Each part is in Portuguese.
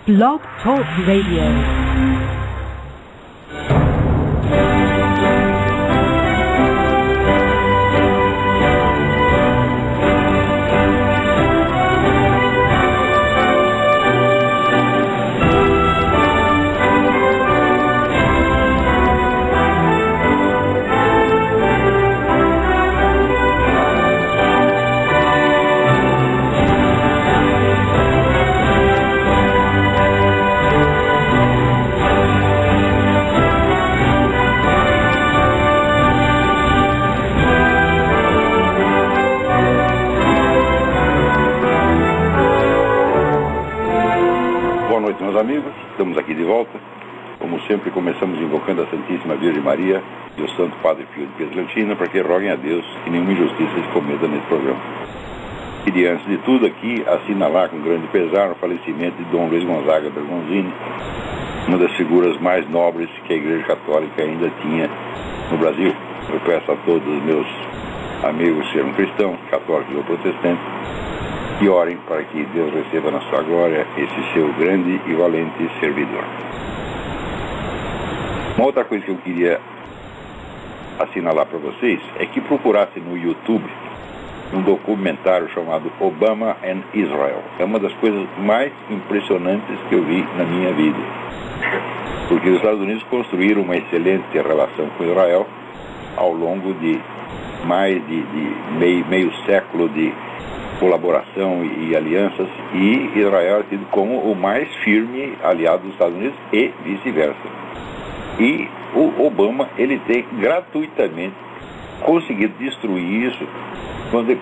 Blog Talk Radio. Amigos, estamos aqui de volta. Como sempre, começamos invocando a Santíssima Virgem Maria e o Santo Padre Pio de Pietrelcina para que roguem a Deus que nenhuma injustiça se cometa nesse programa. Queria, antes de tudo, aqui assinalar com grande pesar o falecimento de Dom Luiz Gonzaga Bergonzini, uma das figuras mais nobres que a Igreja Católica ainda tinha no Brasil. Eu peço a todos os meus amigos, sejam cristãos, católicos ou protestantes, que orem para que Deus receba na sua glória esse seu grande e valente servidor. Uma outra coisa que eu queria assinalar para vocês é que procurassem no YouTube um documentário chamado Obama and Israel. É uma das coisas mais impressionantes que eu vi na minha vida. Porque os Estados Unidos construíram uma excelente relação com Israel ao longo de mais de meio século de colaboração e alianças, e Israel é tido como o mais firme aliado dos Estados Unidos e vice-versa. E o Obama, ele tem gratuitamente conseguido destruir isso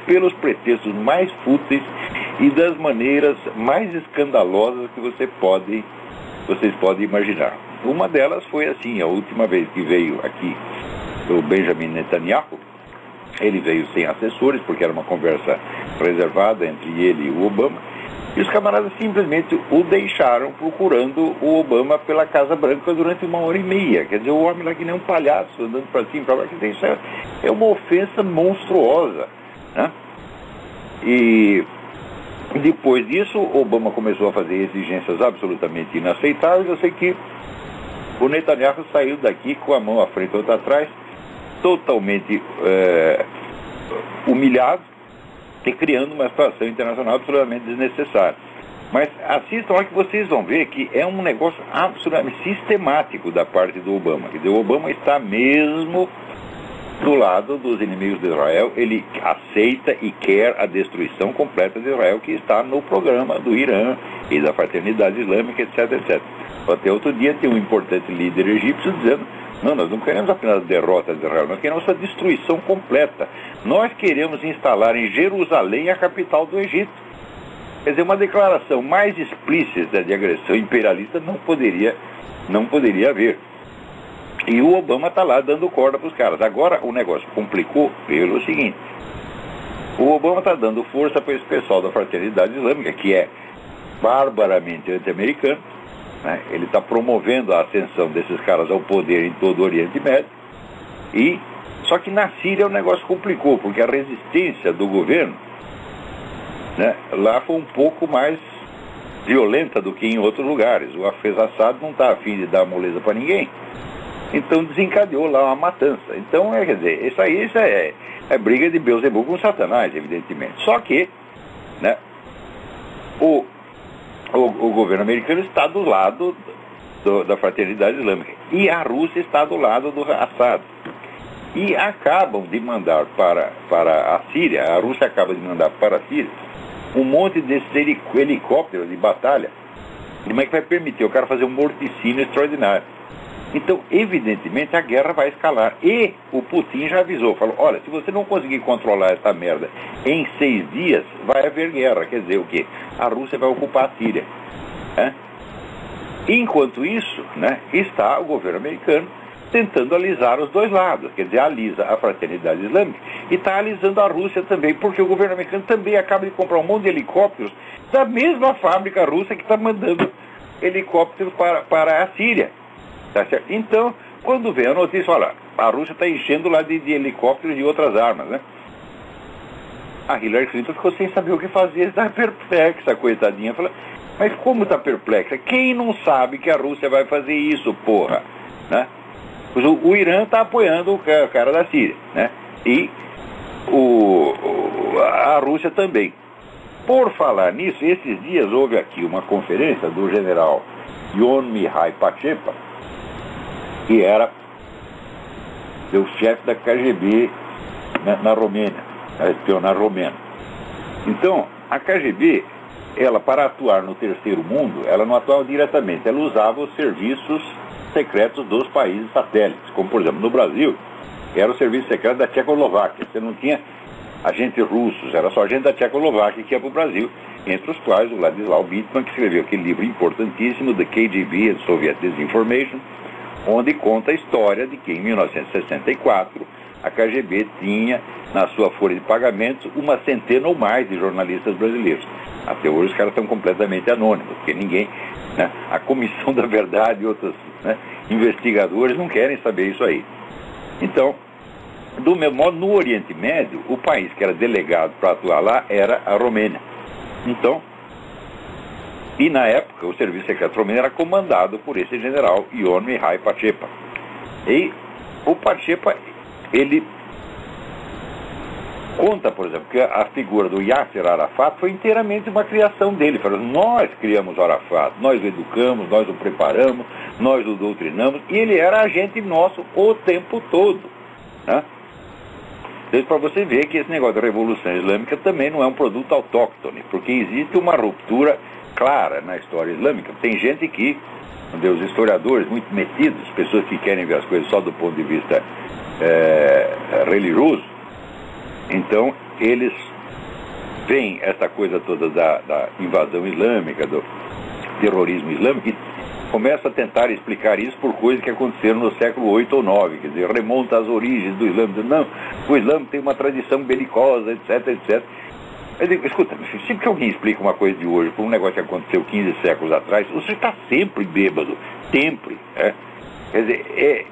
pelos pretextos mais fúteis e das maneiras mais escandalosas que vocês podem imaginar. Uma delas foi assim: a última vez que veio aqui o Benjamin Netanyahu, ele veio sem assessores, porque era uma conversa reservada entre ele e o Obama, e os camaradas simplesmente o deixaram procurando o Obama pela Casa Branca durante 1h30. Quer dizer, o homem lá que nem um palhaço, andando para cima e para lá, que isso é uma ofensa monstruosa, né? E depois disso, o Obama começou a fazer exigências absolutamente inaceitáveis. Eu sei que o Netanyahu saiu daqui com a mão à frente e outra atrás, totalmente humilhado e criando uma situação internacional absolutamente desnecessária. Mas assistam lá que vocês vão ver que é um negócio absolutamente sistemático da parte do Obama. Quer dizer, o Obama está mesmo do lado dos inimigos de Israel. Ele aceita e quer a destruição completa de Israel, que está no programa do Irã e da Fraternidade Islâmica, etc, etc. Até outro dia tem um importante líder egípcio dizendo: não, nós não queremos apenas a derrota de Israel, nós queremos a destruição completa. Nós queremos instalar em Jerusalém a capital do Egito. Quer dizer, uma declaração mais explícita de agressão imperialista não poderia haver. E o Obama está lá dando corda para os caras. Agora o negócio complicou pelo seguinte: o Obama está dando força para esse pessoal da Fraternidade Islâmica, que é barbaramente anti-americano, né? Ele está promovendo a ascensão desses caras ao poder em todo o Oriente Médio. Só que na Síria o negócio complicou, porque a resistência do governo, né, lá foi um pouco mais violenta do que em outros lugares. O Hafez Assad não está a fim de dar moleza para ninguém, então desencadeou lá uma matança. Então, quer dizer, isso é briga de Beelzebub com Satanás, evidentemente. Só que, né, o governo americano está do lado da Fraternidade Islâmica e a Rússia está do lado do Assad. E acabam de mandar para a Síria, a Rússia acaba de mandar para a Síria um monte desses helicópteros de batalha, como é que vai permitir o cara fazer um morticínio extraordinário. Então, evidentemente, a guerra vai escalar. E o Putin já avisou, falou: olha, se você não conseguir controlar essa merda em 6 dias, vai haver guerra. Quer dizer o quê? A Rússia vai ocupar a Síria, né? Enquanto isso, né, está o governo americano tentando alisar os dois lados. Quer dizer, alisa a Fraternidade Islâmica e está alisando a Rússia também, porque o governo americano também acaba de comprar um monte de helicópteros da mesma fábrica russa que está mandando helicópteros para a Síria. Tá certo? Então, quando vem a notícia, olha, a Rússia está enchendo lá de helicópteros e de outras armas, né? A Hillary Clinton ficou sem saber o que fazer, está perplexa, coitadinha. Fala, Mas como está perplexa? Quem não sabe que a Rússia vai fazer isso, porra? Né? O Irã está apoiando o cara da Síria, né? E a Rússia também. Por falar nisso, esses dias houve aqui uma conferência do general Ion Mihai Pachepa, que era o chefe da KGB na Romênia, a espionagem romena. Então, a KGB, ela, para atuar no terceiro mundo, ela não atuava diretamente, ela usava os serviços secretos dos países satélites, como, por exemplo, no Brasil, era o serviço secreto da Tchecoslováquia. Você não tinha agentes russos, era só agente da Tchecoslováquia que ia para o Brasil, entre os quais o Ladislau Bittman, que escreveu aquele livro importantíssimo, The KGB and Soviet Disinformation, onde conta a história de que em 1964 a KGB tinha na sua folha de pagamentos uma centena ou mais de jornalistas brasileiros. Até hoje os caras estão completamente anônimos, porque ninguém, né, a Comissão da Verdade e outros, né, investigadores não querem saber isso aí. Então, do mesmo modo, no Oriente Médio, o país que era delegado para atuar lá era a Romênia. Então, e na época, o serviço secreto romeno era comandado por esse general Ion Mihai Pachepa. E o Pachepa, ele conta, por exemplo, que a figura do Yasser Arafat foi inteiramente uma criação dele. Falou, nós criamos o Arafat, nós o educamos, nós o preparamos, nós o doutrinamos, e ele era agente nosso o tempo todo, né? Então, para você ver que esse negócio da Revolução Islâmica também não é um produto autóctone, porque existe uma ruptura clara na história islâmica. Tem gente que, os historiadores muito metidos, pessoas que querem ver as coisas só do ponto de vista religioso, então eles veem essa coisa toda da invasão islâmica, do terrorismo islâmico, e começam a tentar explicar isso por coisas que aconteceram no século 8 ou 9, quer dizer, remonta às origens do Islã. Não, o Islã tem uma tradição belicosa, etc, etc. Eu digo, escuta, sempre que alguém explica uma coisa de hoje por um negócio que aconteceu 15 séculos atrás, você está sempre bêbado, sempre. Quer dizer,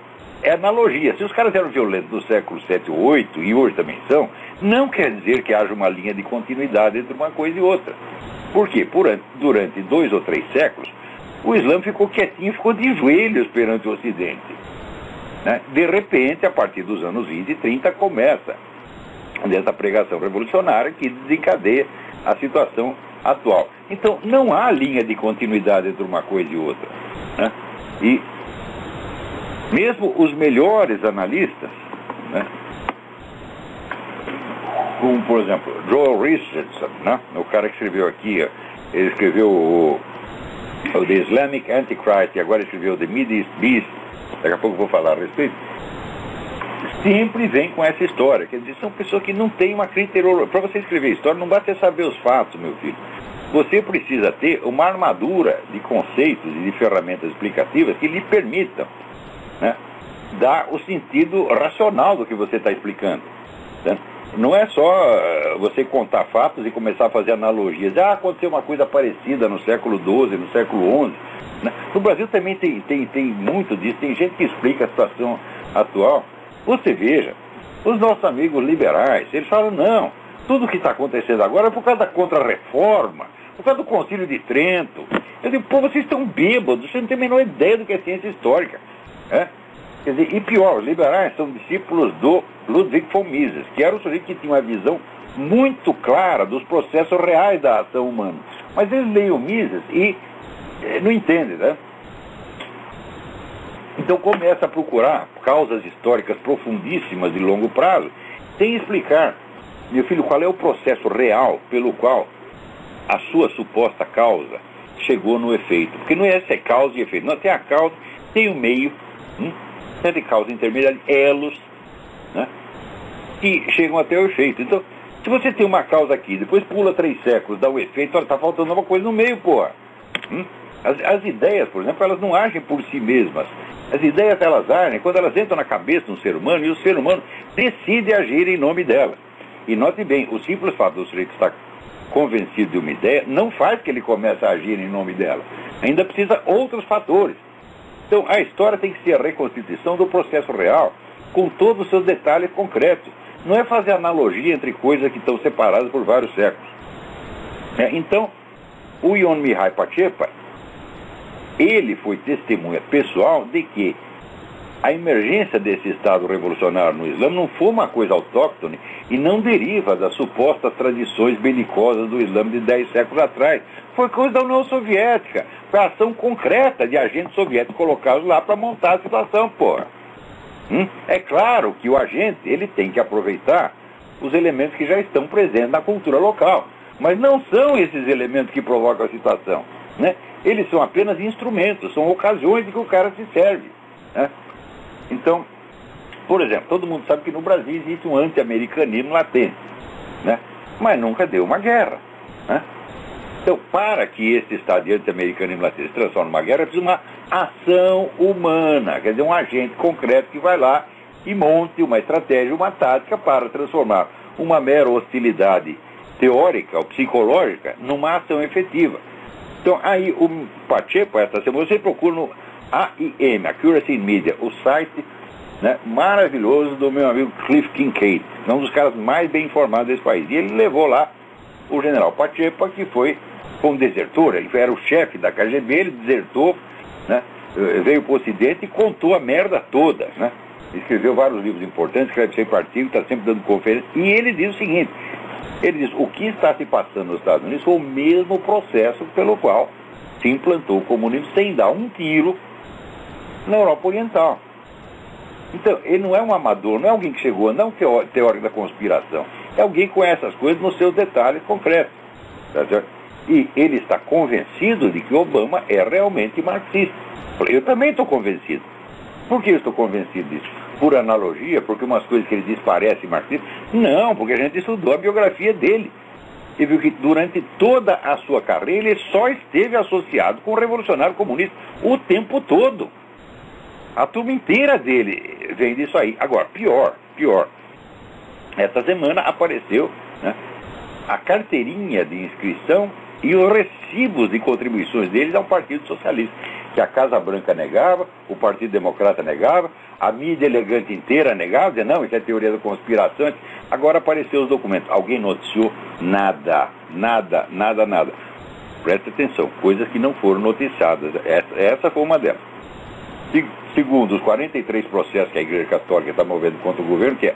é analogia. Se os caras eram violentos no século 7 ou 8, e hoje também são, não quer dizer que haja uma linha de continuidade entre uma coisa e outra. Por quê? Durante 2 ou 3 séculos, o Islã ficou quietinho, ficou de joelhos perante o Ocidente, né? De repente, a partir dos anos 20 e 30, começa dessa pregação revolucionária que desencadeia a situação atual. Então, não há linha de continuidade entre uma coisa e outra, né? E mesmo os melhores analistas, né, como, por exemplo, Joel Richardson, né, o cara que escreveu aqui, ele escreveu o The Islamic Antichrist, e agora escreveu The Middle East Beast, daqui a pouco eu vou falar a respeito, sempre vem com essa história. Quer dizer, são pessoas que não têm uma criteriologia. Para você escrever história, não basta saber os fatos, meu filho. Você precisa ter uma armadura de conceitos e de ferramentas explicativas que lhe permitam, né, dar o sentido racional do que você está explicando, né? Não é só você contar fatos e começar a fazer analogias. Aconteceu uma coisa parecida no século XII, no século XI. Né? No Brasil também tem muito disso. Tem gente que explica a situação atual. Você veja, os nossos amigos liberais, eles falam, não, tudo que está acontecendo agora é por causa da Contra-Reforma, por causa do Concílio de Trento. Eu digo, pô, vocês estão bêbados, vocês não têm a menor ideia do que é ciência histórica, né? Quer dizer, e pior, os liberais são discípulos do Ludwig von Mises, que era um sujeito que tinha uma visão muito clara dos processos reais da ação humana. Mas eles leem o Mises e não entendem, né? Então começa a procurar causas históricas profundíssimas de longo prazo, sem explicar, meu filho, qual é o processo real pelo qual a sua suposta causa chegou no efeito. Porque não é essa causa e efeito, não, tem a causa, tem o meio, tem causa intermediária, elos, né, que chegam até o efeito. Então, se você tem uma causa aqui, depois pula 3 séculos, dá o efeito, olha, está faltando uma coisa no meio, porra. As ideias, por exemplo, elas não agem por si mesmas. As ideias, elas agem quando elas entram na cabeça de um ser humano, e o ser humano decide agir em nome dela. E note bem, o simples fato do sujeito estar convencido de uma ideia não faz que ele comece a agir em nome dela. Ainda precisa outros fatores. Então, a história tem que ser a reconstituição do processo real, com todos os seus detalhes concretos. Não é fazer analogia entre coisas que estão separadas por vários séculos. Então, o Ion Mihai Pachepa, ele foi testemunha pessoal de que a emergência desse Estado revolucionário no Islã não foi uma coisa autóctone e não deriva das supostas tradições belicosas do Islã de 10 séculos atrás. Foi coisa da União Soviética. Foi a ação concreta de agentes soviéticos colocados lá para montar a situação, porra. É claro que o agente ele tem que aproveitar os elementos que já estão presentes na cultura local. Mas não são esses elementos que provocam a situação, né? Eles são apenas instrumentos, são ocasiões de que o cara se serve, né? Então, por exemplo, todo mundo sabe que no Brasil existe um anti-americanismo latente, né? Mas nunca deu uma guerra, né? Então, para que esse estado de anti-americanismo latente se transforme numa guerra, é preciso uma ação humana, quer dizer, um agente concreto que vai lá e monte uma estratégia, uma tática para transformar uma mera hostilidade teórica ou psicológica numa ação efetiva. Então, aí o Pachepa, essa semana, você procura no AIM, Accuracy in Media, o site, né, maravilhoso do meu amigo Cliff Kincaid, um dos caras mais bem informados desse país. E ele levou lá o general Pachepa, que foi um desertor, ele era o chefe da KGB, ele desertou, né, veio para o Ocidente e contou a merda toda, né? Escreveu vários livros importantes, escreve sempre artigos, está sempre dando conferências, e ele diz o seguinte, ele diz, o que está se passando nos Estados Unidos foi o mesmo processo pelo qual se implantou o comunismo sem dar um tiro na Europa Oriental. Então, ele não é um amador, não é alguém que chegou, não é um teórico da conspiração, é alguém que conhece as coisas nos seus detalhes concretos, tá certo? E ele está convencido de que Obama é realmente marxista. Eu também estou convencido. Por que eu estou convencido disso? Por analogia, porque umas coisas que ele diz parecem marxistas? Não, porque a gente estudou a biografia dele e viu que durante toda a sua carreira ele só esteve associado com o revolucionário comunista o tempo todo. A turma inteira dele vem disso aí. Agora, pior. Esta semana apareceu, né, a carteirinha de inscrição e os recibos de contribuições deles ao Partido Socialista, que a Casa Branca negava, o Partido Democrata negava, a mídia elegante inteira negava, dizia, não, isso é teoria da conspiração. Agora apareceu os documentos. Alguém noticiou? Nada. Presta atenção, coisas que não foram noticiadas. Essa foi uma delas. Segundo os 43 processos que a Igreja Católica está movendo contra o governo, que é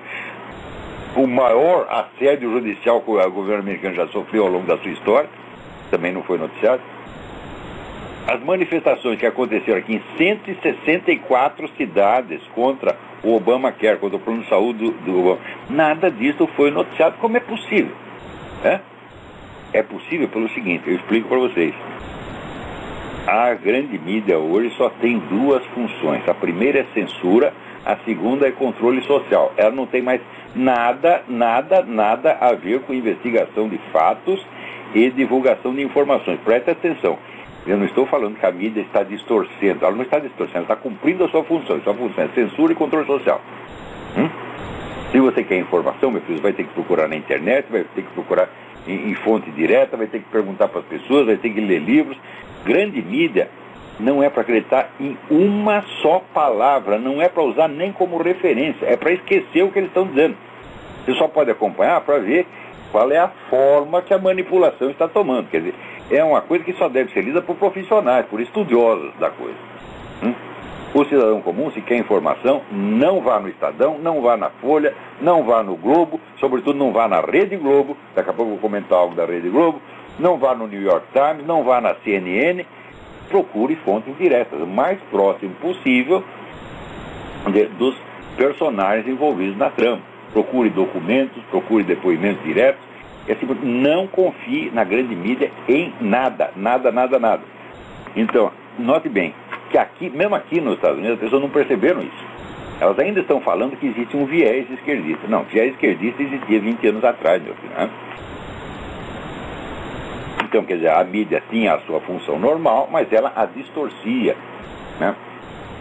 o maior assédio judicial que o governo americano já sofreu ao longo da sua história, também não foi noticiado. As manifestações que aconteceram aqui em 164 cidades contra o Obamacare, contra o plano de saúde do Obama, nada disso foi noticiado. Como é possível? É possível pelo seguinte, eu explico para vocês. A grande mídia hoje só tem duas funções. A primeira é censura, a segunda é controle social. Ela não tem mais nada a ver com investigação de fatos e divulgação de informações. Preste atenção. Eu não estou falando que a mídia está distorcendo. Ela não está distorcendo, ela está cumprindo a sua função. Sua função é censura e controle social. Se você quer informação, meu filho, você vai ter que procurar na internet, vai ter que procurar em fonte direta, vai ter que perguntar para as pessoas, vai ter que ler livros. Grande mídia não é para acreditar em uma só palavra, não é para usar nem como referência, é para esquecer o que eles estão dizendo. Você só pode acompanhar para ver qual é a forma que a manipulação está tomando. Quer dizer, é uma coisa que só deve ser lida por profissionais, por estudiosos da coisa. O cidadão comum, se quer informação, não vá no Estadão, não vá na Folha, não vá no Globo, sobretudo não vá na Rede Globo, daqui a pouco eu vou comentar algo da Rede Globo, não vá no New York Times, não vá na CNN, procure fontes diretas, o mais próximo possível dos personagens envolvidos na trama. Procure documentos, procure depoimentos diretos, e assim, não confie na grande mídia em nada. Então, note bem, que aqui, mesmo aqui nos Estados Unidos, as pessoas não perceberam isso. Elas ainda estão falando que existe um viés esquerdista. Não, viés esquerdista existia 20 anos atrás, meu filho, né? Então, quer dizer, a mídia tinha a sua função normal, mas ela a distorcia, né?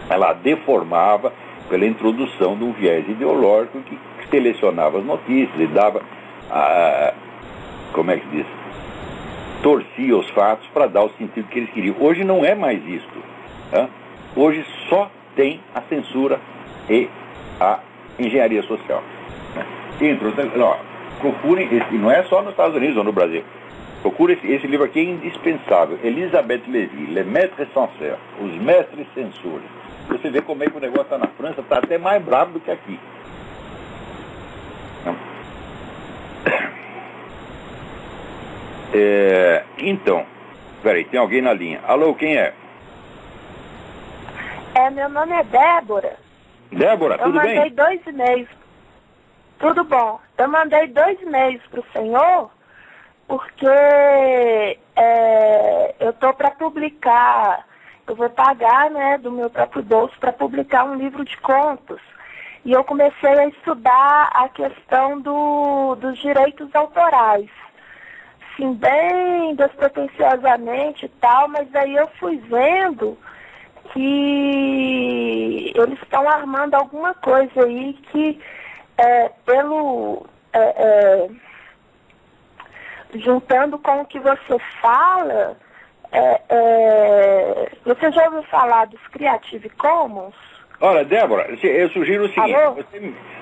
Ela a deformava pela introdução de um viés ideológico que selecionava as notícias e dava, como é que diz? Torcia os fatos para dar o sentido que eles queriam. Hoje não é mais isto, tá? Hoje só tem a censura e a engenharia social, né? Procurem, e não é só nos Estados Unidos ou no Brasil. Procura esse livro aqui, é indispensável. Elisabeth Lévy, Les Maîtres Censeurs, Os Mestres Censores. Você vê como é que o negócio está na França, está até mais bravo do que aqui. Então, peraí, tem alguém na linha. Alô, quem é? Meu nome é Débora. Débora, tudo bem? Eu mandei 2 e-mails. Tudo bom. Eu mandei 2 e-mails para o senhor, porque eu estou para publicar, eu vou pagar, né, do meu próprio bolso para publicar um livro de contos. E eu comecei a estudar a questão dos direitos autorais. Assim, bem despretensiosamente e tal, mas aí eu fui vendo que eles estão armando alguma coisa aí que, juntando com o que você fala, você já ouviu falar dos Creative Commons? Olha, Débora, eu sugiro o seguinte,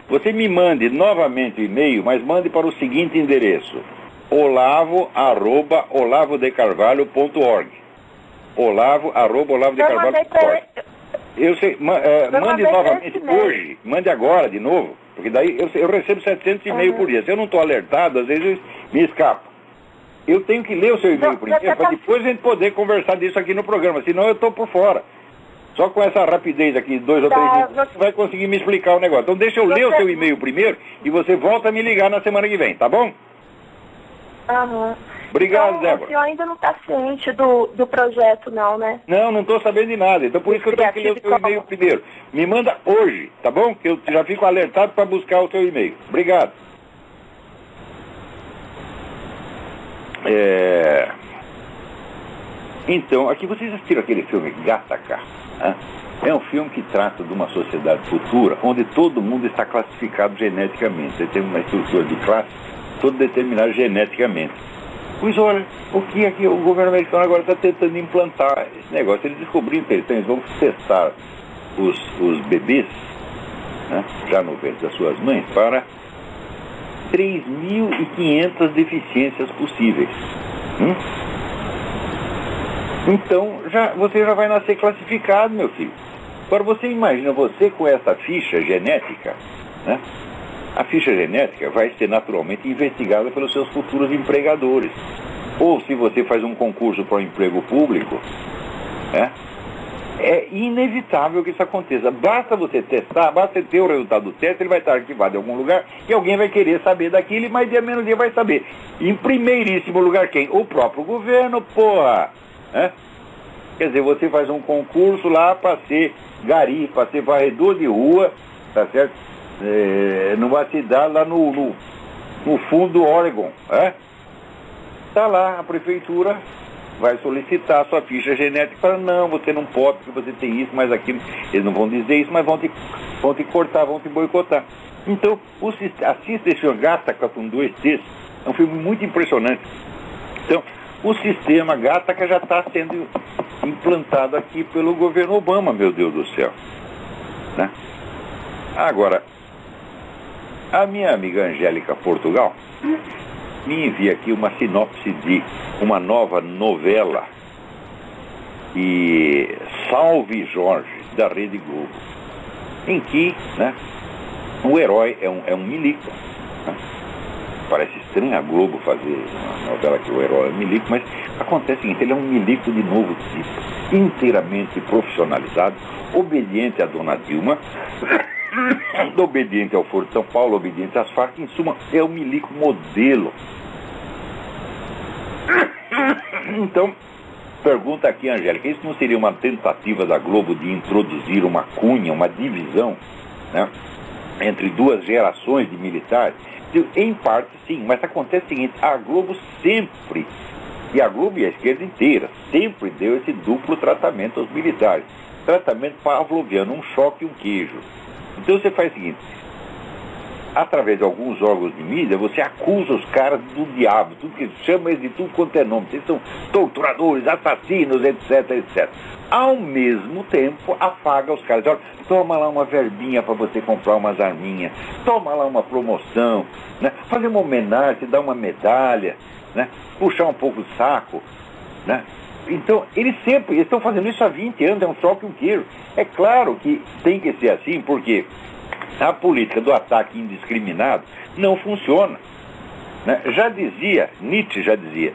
você me mande novamente o e-mail, mas mande para o seguinte endereço: olavo@olavodecarvalho.org. olavo@olavodecarvalho.org. Eu sei, mande novamente hoje, mande agora de novo, porque daí eu recebo 700 e-mails por dia. Se eu não estou alertado, às vezes me escapa. Eu tenho que ler o seu e-mail primeiro, para depois a gente poder conversar disso aqui no programa, senão eu estou por fora. Só com essa rapidez aqui, 2 ou 3 minutos, você vai conseguir me explicar o negócio. Então deixa eu ler o seu e-mail primeiro e você volta a me ligar na semana que vem, tá bom? Aham. Obrigado, então, Débora. O senhor ainda não está ciente do projeto, não, né? Não estou sabendo de nada. Então por isso que eu tenho que ler o seu e-mail primeiro. Me manda hoje, tá bom? Que eu já fico alertado para buscar o seu e-mail. Obrigado. Então, aqui vocês assistiram aquele filme Gattaca, né? É um filme que trata de uma sociedade futura onde todo mundo está classificado geneticamente. Você tem uma estrutura de classe toda determinada geneticamente. Pois olha, o que aqui o governo americano agora está tentando implantar esse negócio. Eles descobriram que eles vão testar os bebês, né, já no ventre das suas mães, para 3.500 deficiências possíveis. Então, você já vai nascer classificado, meu filho. Agora, você imagina você com essa ficha genética, né? A ficha genética vai ser naturalmente investigada pelos seus futuros empregadores. Ou se você faz um concurso para um emprego público, né? É inevitável que isso aconteça. Basta você testar, basta ter o resultado do teste, ele vai estar arquivado em algum lugar e alguém vai querer saber daquilo e mais dia menos dia vai saber. Em primeiríssimo lugar quem? O próprio governo, porra! Né? Quer dizer, você faz um concurso lá para ser gari, para ser varredor de rua, tá certo? Numa cidade lá no fundo do Oregon, tá lá, a prefeitura vai solicitar a sua ficha genética. Fala, não, você não pode, porque você tem isso, mas aquilo. Eles não vão dizer isso, mas vão te cortar, vão te boicotar. Então, assista esse filme Gattaca com 2 T's, é um filme muito impressionante. Então, o sistema Gattaca já está sendo implantado aqui pelo governo Obama, meu Deus do céu, né? Agora, a minha amiga Angélica Portugal me envia aqui uma sinopse de uma nova novela, e Salve Jorge, da Rede Globo, em que, né, o herói é um milico, né? Parece estranho a Globo fazer uma novela que o herói é um milico, mas acontece o seguinte: ele é um milico de novo tipo, inteiramente profissionalizado, obediente à dona Dilma, obediente ao Foro de São Paulo, obediente às Farc, em suma, é um milico modelo. Então, pergunta aqui, Angélica, isso não seria uma tentativa da Globo de introduzir uma cunha, uma divisão, né, entre 2 gerações de militares? Em parte, sim, mas acontece o seguinte: a Globo sempre, e a Globo e a esquerda inteira, sempre deu esse duplo tratamento aos militares. Tratamento pavloviano, um choque e um queijo. Então você faz o seguinte: através de alguns órgãos de mídia, você acusa os caras do diabo, tudo que chama eles de tudo quanto é nome. Eles são torturadores, assassinos, etc, etc. Ao mesmo tempo, afaga os caras. Olha, toma lá uma verbinha para você comprar umas arminhas, toma lá uma promoção, né? Fazer uma homenagem, dar uma medalha. né? Puxar um pouco de saco, né? Então, eles estão fazendo isso há 20 anos, é um choque e um queijo. É claro que tem que ser assim, porque a política do ataque indiscriminado não funciona, né? Nietzsche já dizia,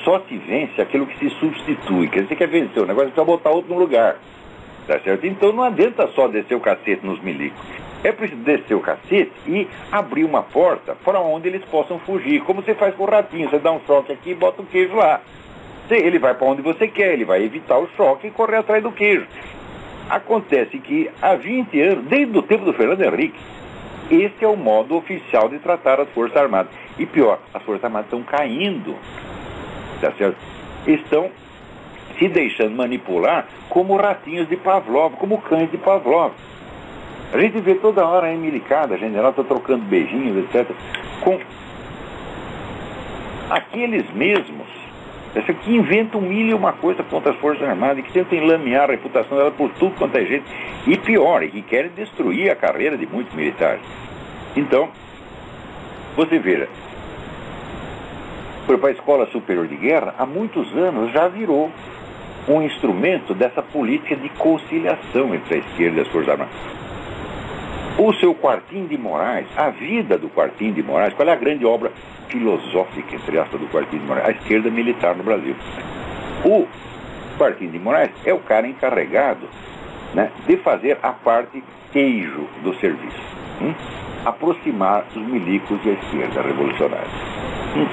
só se vence aquilo que se substitui. Quer dizer, você quer vencer o negócio, você precisa botar outro no lugar, tá certo? Então não adianta só descer o cacete nos milicos. É preciso descer o cacete e abrir uma porta para onde eles possam fugir. Como você faz com o ratinho, você dá um choque aqui e bota o queijo lá. Ele vai para onde você quer, ele vai evitar o choque e correr atrás do queijo. Acontece que há 20 anos, desde o tempo do Fernando Henrique, esse é o modo oficial de tratar as Forças Armadas. E pior, as Forças Armadas estão caindo, tá certo? Estão se deixando manipular como ratinhos de Pavlov, como cães de Pavlov. A gente vê toda hora a milicada, a general está trocando beijinhos, etc., com aqueles mesmos que inventam mil e uma coisa contra as Forças Armadas e que tentam lamear a reputação dela por tudo quanto é gente. E pior, e que querem destruir a carreira de muitos militares. Então, você veja, para a Escola Superior de Guerra, há muitos anos já virou um instrumento dessa política de conciliação entre a esquerda e as Forças Armadas. O seu Quartim de Moraes, a vida do Quartim de Moraes, qual é a grande obra filosófica, entre aspas, do Quartim de Moraes? A esquerda militar no Brasil. O Quartim de Moraes é o cara encarregado, né, de fazer a parte queijo do serviço. Aproximar os milicos e a esquerda revolucionária.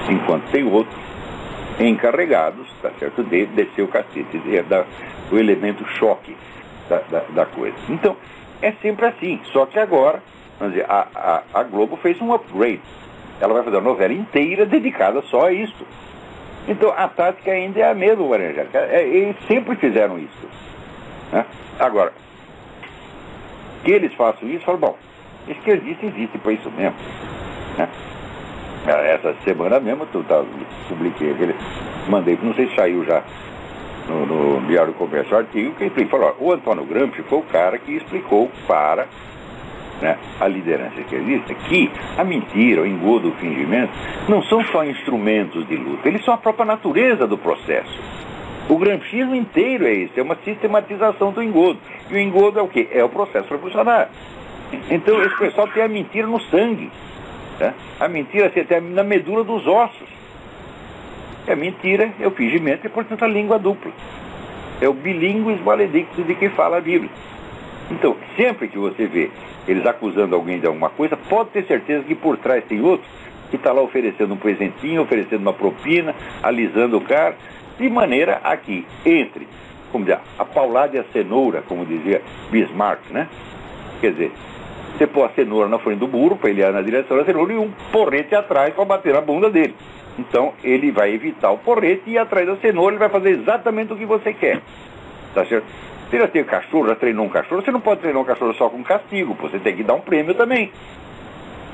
Enquanto tem outros encarregados, tá certo, de descer o cacete, o elemento choque da coisa. Então, é sempre assim, só que agora, vamos dizer, a Globo fez um upgrade. Ela vai fazer uma novela inteira dedicada só a isso. Então, a tática ainda é a mesma, Maria. Eles sempre fizeram isso, né? Agora, que eles façam isso, falam, bom, esquerdista existe para isso mesmo, né? Essa semana mesmo, publiquei aquele, mandei, não sei se saiu já no Diário do Comércio, artigo que ele falou, o Antônio Gramsci foi o cara que explicou para, né, a liderança esquerdista que a mentira, o engodo, o fingimento não são só instrumentos de luta, eles são a própria natureza do processo. O gramscismo inteiro é isso, é uma sistematização do engodo. E o engodo é o quê? É o processo revolucionário. Então esse pessoal tem a mentira no sangue, né? A mentira assim, até na medula dos ossos. A mentira é o fingimento e, portanto, a língua dupla. É o bilíngues valedictus de quem fala a Bíblia. Então, sempre que você vê eles acusando alguém de alguma coisa, pode ter certeza que por trás tem outro que está lá oferecendo um presentinho, oferecendo uma propina, alisando o cara, de maneira a que entre, como dizer, a paulada e a cenoura, como dizia Bismarck, né? Quer dizer, você pôr a cenoura na frente do burro, para ele ir na direção da cenoura, e um porrete atrás para bater na bunda dele. Então, ele vai evitar o porrete e ir atrás da cenoura, ele vai fazer exatamente o que você quer. Tá certo? Você já tem cachorro, já treinou um cachorro, você não pode treinar um cachorro só com castigo, você tem que dar um prêmio também.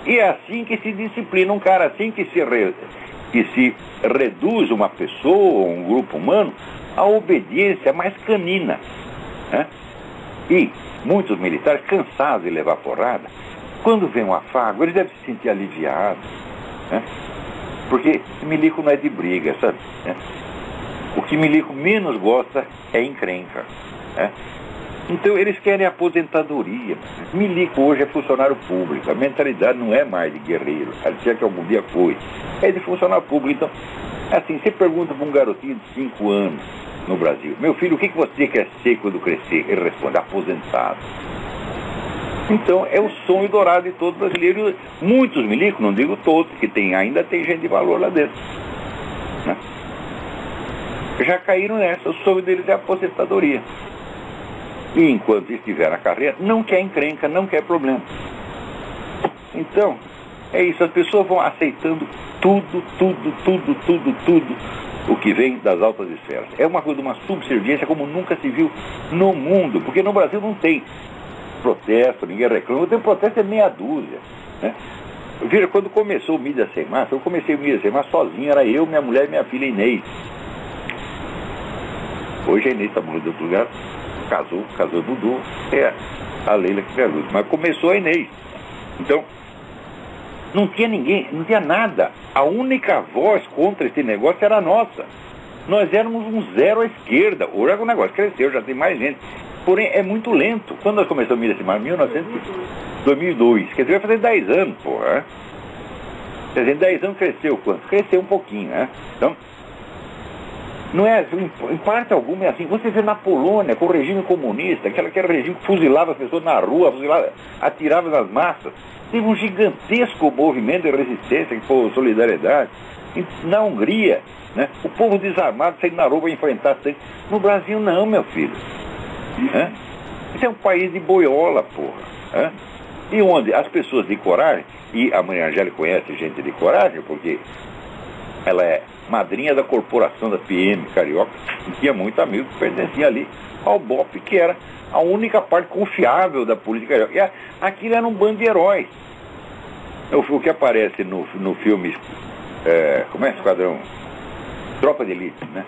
E é assim que se disciplina um cara, assim que se reduz uma pessoa, um grupo humano, à obediência mais canina, né? E muitos militares, cansados de levar porrada, quando vem um afago, eles devem se sentir aliviados, né? Porque milico não é de briga, sabe? Né? O que milico menos gosta é encrenca, né? Então eles querem aposentadoria. Milico hoje é funcionário público. A mentalidade não é mais de guerreiro. A dizer que algum dia foi. É de funcionário público. Então, assim, você pergunta para um garotinho de 5 anos no Brasil: meu filho, o que você quer ser quando crescer? Ele responde: aposentado. Então é o sonho dourado de todo brasileiro. Muitos milicos, não digo todos, que ainda tem gente de valor lá dentro, né? Já caíram nessa. O sonho deles é a aposentadoria. E enquanto estiver na carreira, não quer encrenca, não quer problema. Então, é isso, as pessoas vão aceitando tudo o que vem das altas esferas. É uma coisa, uma subserviência como nunca se viu no mundo, porque no Brasil não tem protesto, ninguém reclama, tem protesto é meia dúzia, né? Veja, quando começou o Mídia Sem Massa, eu comecei o Mídia Sem Massa sozinho, era eu, minha mulher e minha filha Inês. Hoje a Inês está morando em outro lugar, casou o Dudu, é a Leila que traduz, mas começou a Inês. Então, não tinha ninguém, não tinha nada A única voz contra esse negócio era a nossa. Nós éramos um zero à esquerda. Hoje o negócio cresceu, já tem mais gente. Porém, é muito lento. Quando nós começamos a Miras Mar, 2002, quer dizer, vai fazer 10 anos, porra. Quer dizer, 10 anos cresceu quanto? Cresceu um pouquinho, né? Então, não é, em parte alguma é assim. Você vê na Polônia, com o regime comunista, aquele regime que fuzilava as pessoas na rua, atirava nas massas. Teve um gigantesco movimento de resistência, que foi Solidariedade. Na Hungria, né, o povo desarmado saindo na rua para enfrentar tanque. No Brasil não, meu filho. Isso é um país de boiola, porra. E onde as pessoas de coragem, e a Maria Angélica conhece gente de coragem, porque ela é madrinha da corporação da PM Carioca, e tinha muito amigo que pertencia ali ao BOP, que era a única parte confiável da política carioca. E aquilo era um bando de heróis. O que aparece no filme, como é? Esquadrão Tropa de Elite, né?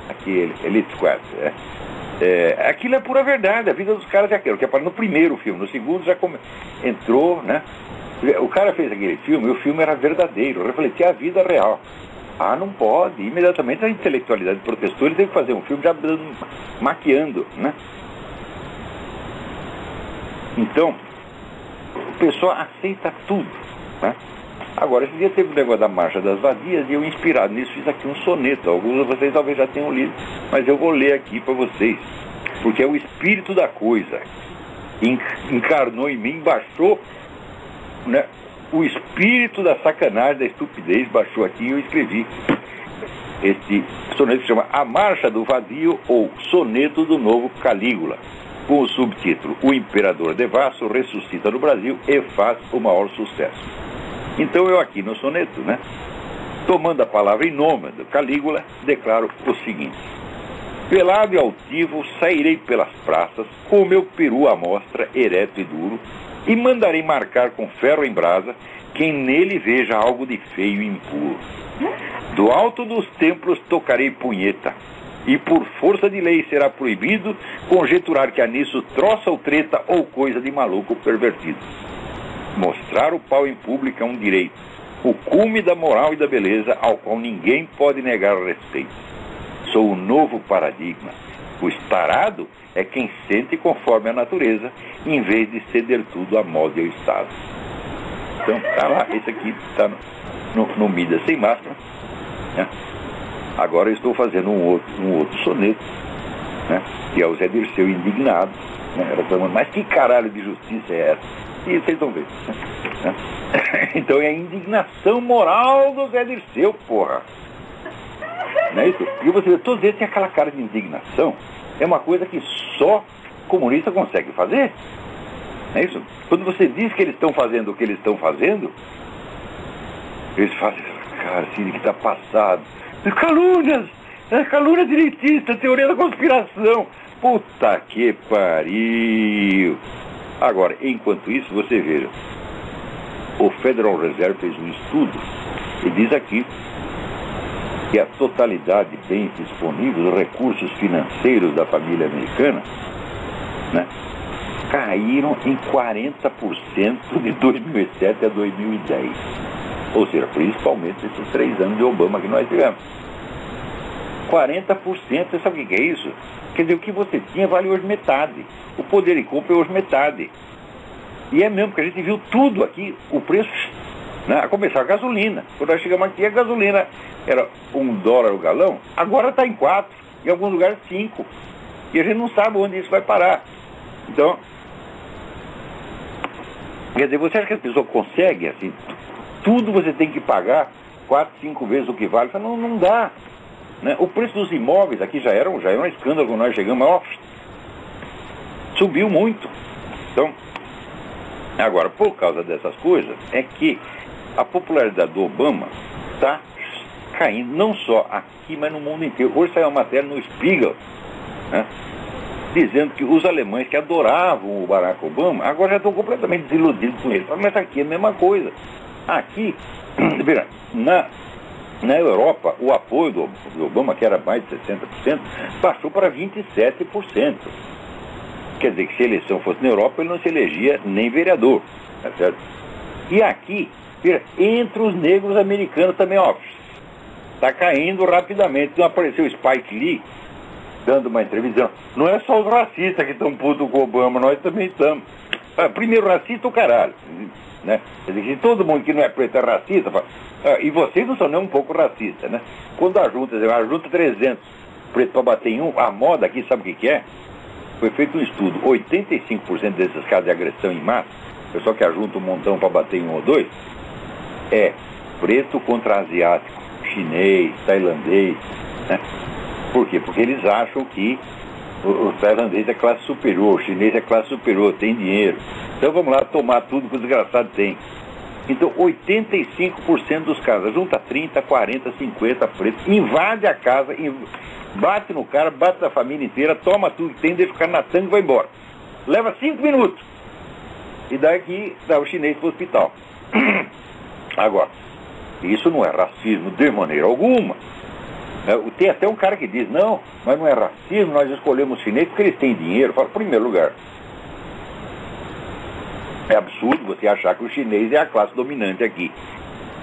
Aqui, Elite Squad. Aquilo é pura verdade, a vida dos caras é aquilo, que aparece no primeiro filme, no segundo já entrou, né? O cara fez aquele filme, e o filme era verdadeiro, refletia a vida real. Ah, não pode. Imediatamente a intelectualidade protestou, ele teve que fazer um filme já maquiando, né? Então, o pessoal aceita tudo, né? Agora, esse dia teve o negócio da Marcha das Vadias e eu, inspirado nisso, fiz aqui um soneto. Alguns de vocês talvez já tenham lido, mas eu vou ler aqui para vocês, porque é o espírito da coisa. Encarnou em mim, baixou, né? O espírito da sacanagem, da estupidez, baixou aqui e eu escrevi este soneto que se chama A Marcha do Vadio, ou Soneto do Novo Calígula, com o subtítulo O Imperador Devasso ressuscita no Brasil e faz o maior sucesso. Então eu aqui no soneto, né, tomando a palavra em nome do Calígula, declaro o seguinte: pelado e altivo sairei pelas praças, com o meu peru à mostra, ereto e duro, e mandarei marcar com ferro em brasa quem nele veja algo de feio e impuro. Do alto dos templos tocarei punheta, e por força de lei será proibido conjecturar que há nisso troça ou treta ou coisa de maluco pervertido. Mostrar o pau em público é um direito, o cume da moral e da beleza ao qual ninguém pode negar respeito. Sou o novo paradigma. O estarado é quem sente conforme a natureza, em vez de ceder tudo à moda e ao Estado. Então, tá lá, esse aqui está no Midas Sem Máscara, né? Agora eu estou fazendo um outro soneto, né? Que é o Zé Dirceu indignado, né? Reclamando, mas que caralho de justiça é essa? E vocês vão ver, né? Então é a indignação moral do Zé Dirceu, porra. Não é isso? E você vê, todos eles têm aquela cara de indignação. É uma coisa que só comunista consegue fazer. Não é isso? Quando você diz que eles estão fazendo o que eles estão fazendo, eles fazem, cara, assim, que está passado. Calúnias! Calúnia direitista, teoria da conspiração. Puta que pariu! Agora, enquanto isso, você veja, o Federal Reserve fez um estudo e diz aqui que a totalidade de bens disponíveis, recursos financeiros da família americana, né, caíram em 40% de 2007 a 2010. Ou seja, principalmente esses 3 anos de Obama que nós tivemos. 40%, você sabe o que é isso? Quer dizer, o que você tinha vale hoje metade. O poder de compra é hoje metade. E é mesmo, porque a gente viu tudo aqui, o preço, né, a começar a gasolina. Quando nós chegamos aqui, a gasolina era $1 o galão, agora está em 4, em alguns lugares 5. E a gente não sabe onde isso vai parar. Então, quer dizer, você acha que as pessoas conseguem, assim, tudo você tem que pagar 4, 5 vezes o que vale? Não dá. Né? O preço dos imóveis aqui já era um escândalo quando nós chegamos, mas subiu muito. Então, agora, por causa dessas coisas, é que a popularidade do Obama está caindo, não só aqui, mas no mundo inteiro. Hoje saiu uma matéria no Spiegel, né, dizendo que os alemães que adoravam o Barack Obama, agora já estão completamente desiludidos com ele. Mas aqui é a mesma coisa. Aqui, na Europa, o apoio do Obama, que era mais de 60%, baixou para 27%. Quer dizer que se a eleição fosse na Europa, ele não se elegia nem vereador, tá certo? E aqui, Entre os negros americanos também, ó, tá caindo rapidamente. Então apareceu o Spike Lee dando uma entrevista. Não é só os racistas que estão putos com o Obama, nós também estamos. Primeiro, racista o caralho, né? Quer dizer, que todo mundo que não é preto é racista, e vocês não são nem um pouco racistas, né? Quando ajunta 300 pretos para bater em um, a moda aqui, sabe o que é? Foi feito um estudo, 85% desses casos de agressão em massa, o pessoal que ajunta um montão para bater em um ou dois, é preto contra asiático, chinês, tailandês, né? Por quê? Porque eles acham que o tailandês é classe superior, o chinês é classe superior, tem dinheiro. Então vamos lá tomar tudo que o desgraçado tem. Então 85% dos casos, junta 30, 40, 50 pretos, invade a casa, bate no cara, bate na família inteira, toma tudo que tem, deixa o cara na tanga e vai embora. Leva 5 minutos. E daqui dá o chinês pro hospital. Agora, isso não é racismo de maneira alguma. Tem até um cara que diz, não, mas não é racismo, nós escolhemos os chineses porque eles têm dinheiro. Fala, em primeiro lugar, é absurdo você achar que o chinês é a classe dominante aqui.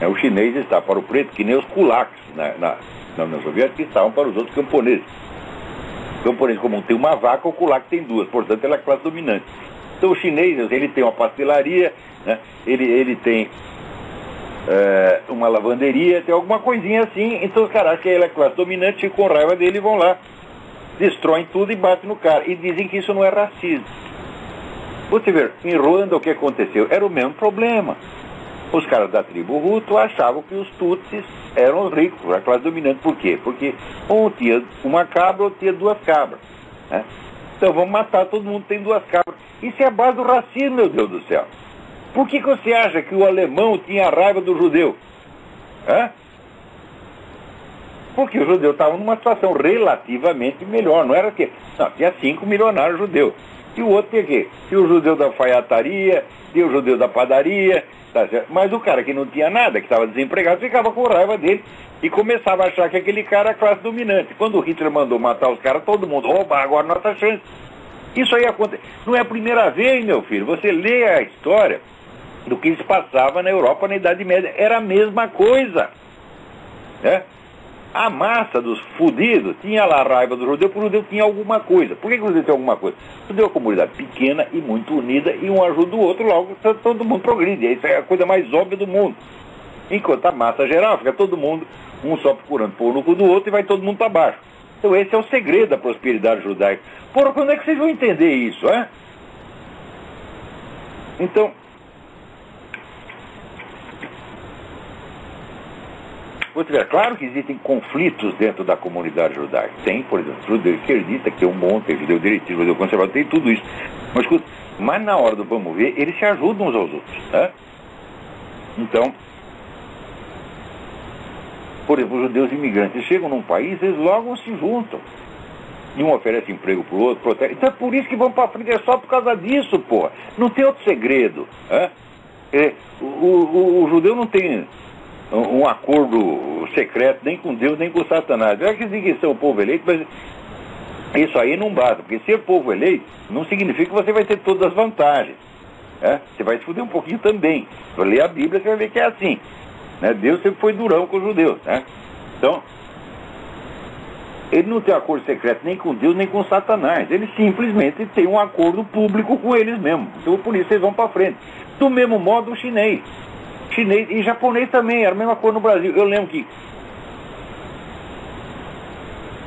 O chinês está para o preto que nem os kulaks na União Soviética estavam para os outros camponeses. O camponês comum tem uma vaca, o kulak tem duas, portanto ele é a classe dominante. Então o chinês, ele tem uma pastelaria, né? ele tem uma lavanderia, tem alguma coisinha assim, então os caras acham que ele é classe dominante, ficam com raiva dele e vão lá, destroem tudo e batem no cara, e dizem que isso não é racismo. Você vê, em Ruanda o que aconteceu? Era o mesmo problema. Os caras da tribo Hutu achavam que os Tutsis eram os ricos, a classe dominante. Por quê? Porque um tinha uma cabra, outro tinha duas cabras, né? Então vamos matar todo mundo, tem duas cabras. Isso é a base do racismo, meu Deus do céu. Por que você acha que o alemão tinha raiva do judeu? Porque o judeu estava numa situação relativamente melhor. Não era que... Não, tinha 5 milionários judeus. E o outro tinha quê? Tinha o judeu da alfaiataria, tinha o judeu da padaria, tá certo? Mas o cara que não tinha nada, que estava desempregado, ficava com raiva dele e começava a achar que aquele cara era a classe dominante. Quando o Hitler mandou matar os caras, todo mundo, opa, agora nossa chance. Isso aí acontece. Não é a primeira vez, meu filho. Você lê a história do que se passava na Europa na Idade Média. Era a mesma coisa, né? A massa dos fudidos tinha lá a raiva do judeu, porque o judeu tinha alguma coisa. Por que o judeu tinha alguma coisa? O judeu é uma comunidade pequena e muito unida, e um ajuda o outro, logo todo mundo progride. Isso é a coisa mais óbvia do mundo. Enquanto a massa geral fica todo mundo, um só procurando pôr no cu do outro, e vai todo mundo para baixo. Então esse é o segredo da prosperidade judaica. Porra, quando é que vocês vão entender isso, hein? Então, você vê, claro que existem conflitos dentro da comunidade judaica. Tem, por exemplo, judeu esquerdista, que é um monte, tem judeu direitista, judeu conservador, tem tudo isso. Mas na hora do vamos ver, eles se ajudam uns aos outros, né? Então, por exemplo, os judeus imigrantes chegam num país, eles logo se juntam. E um oferece emprego pro outro, protege. Então é por isso que vão pra frente, é só por causa disso, porra. Não tem outro segredo, né? O judeu não tem um acordo secreto nem com Deus, nem com Satanás. É que dizem que são o povo eleito, mas isso aí não basta, porque ser povo eleito não significa que você vai ter todas as vantagens, né? Você vai se fuder um pouquinho também. Se ler a Bíblia, você vai ver que é assim, né? Deus sempre foi durão com os judeus, né? Então, ele não tem acordo secreto nem com Deus, nem com Satanás. Ele simplesmente tem um acordo público com eles mesmos. Então, por isso, eles vão para frente. Do mesmo modo, o chinês e japonês também, era a mesma coisa no Brasil. Eu lembro que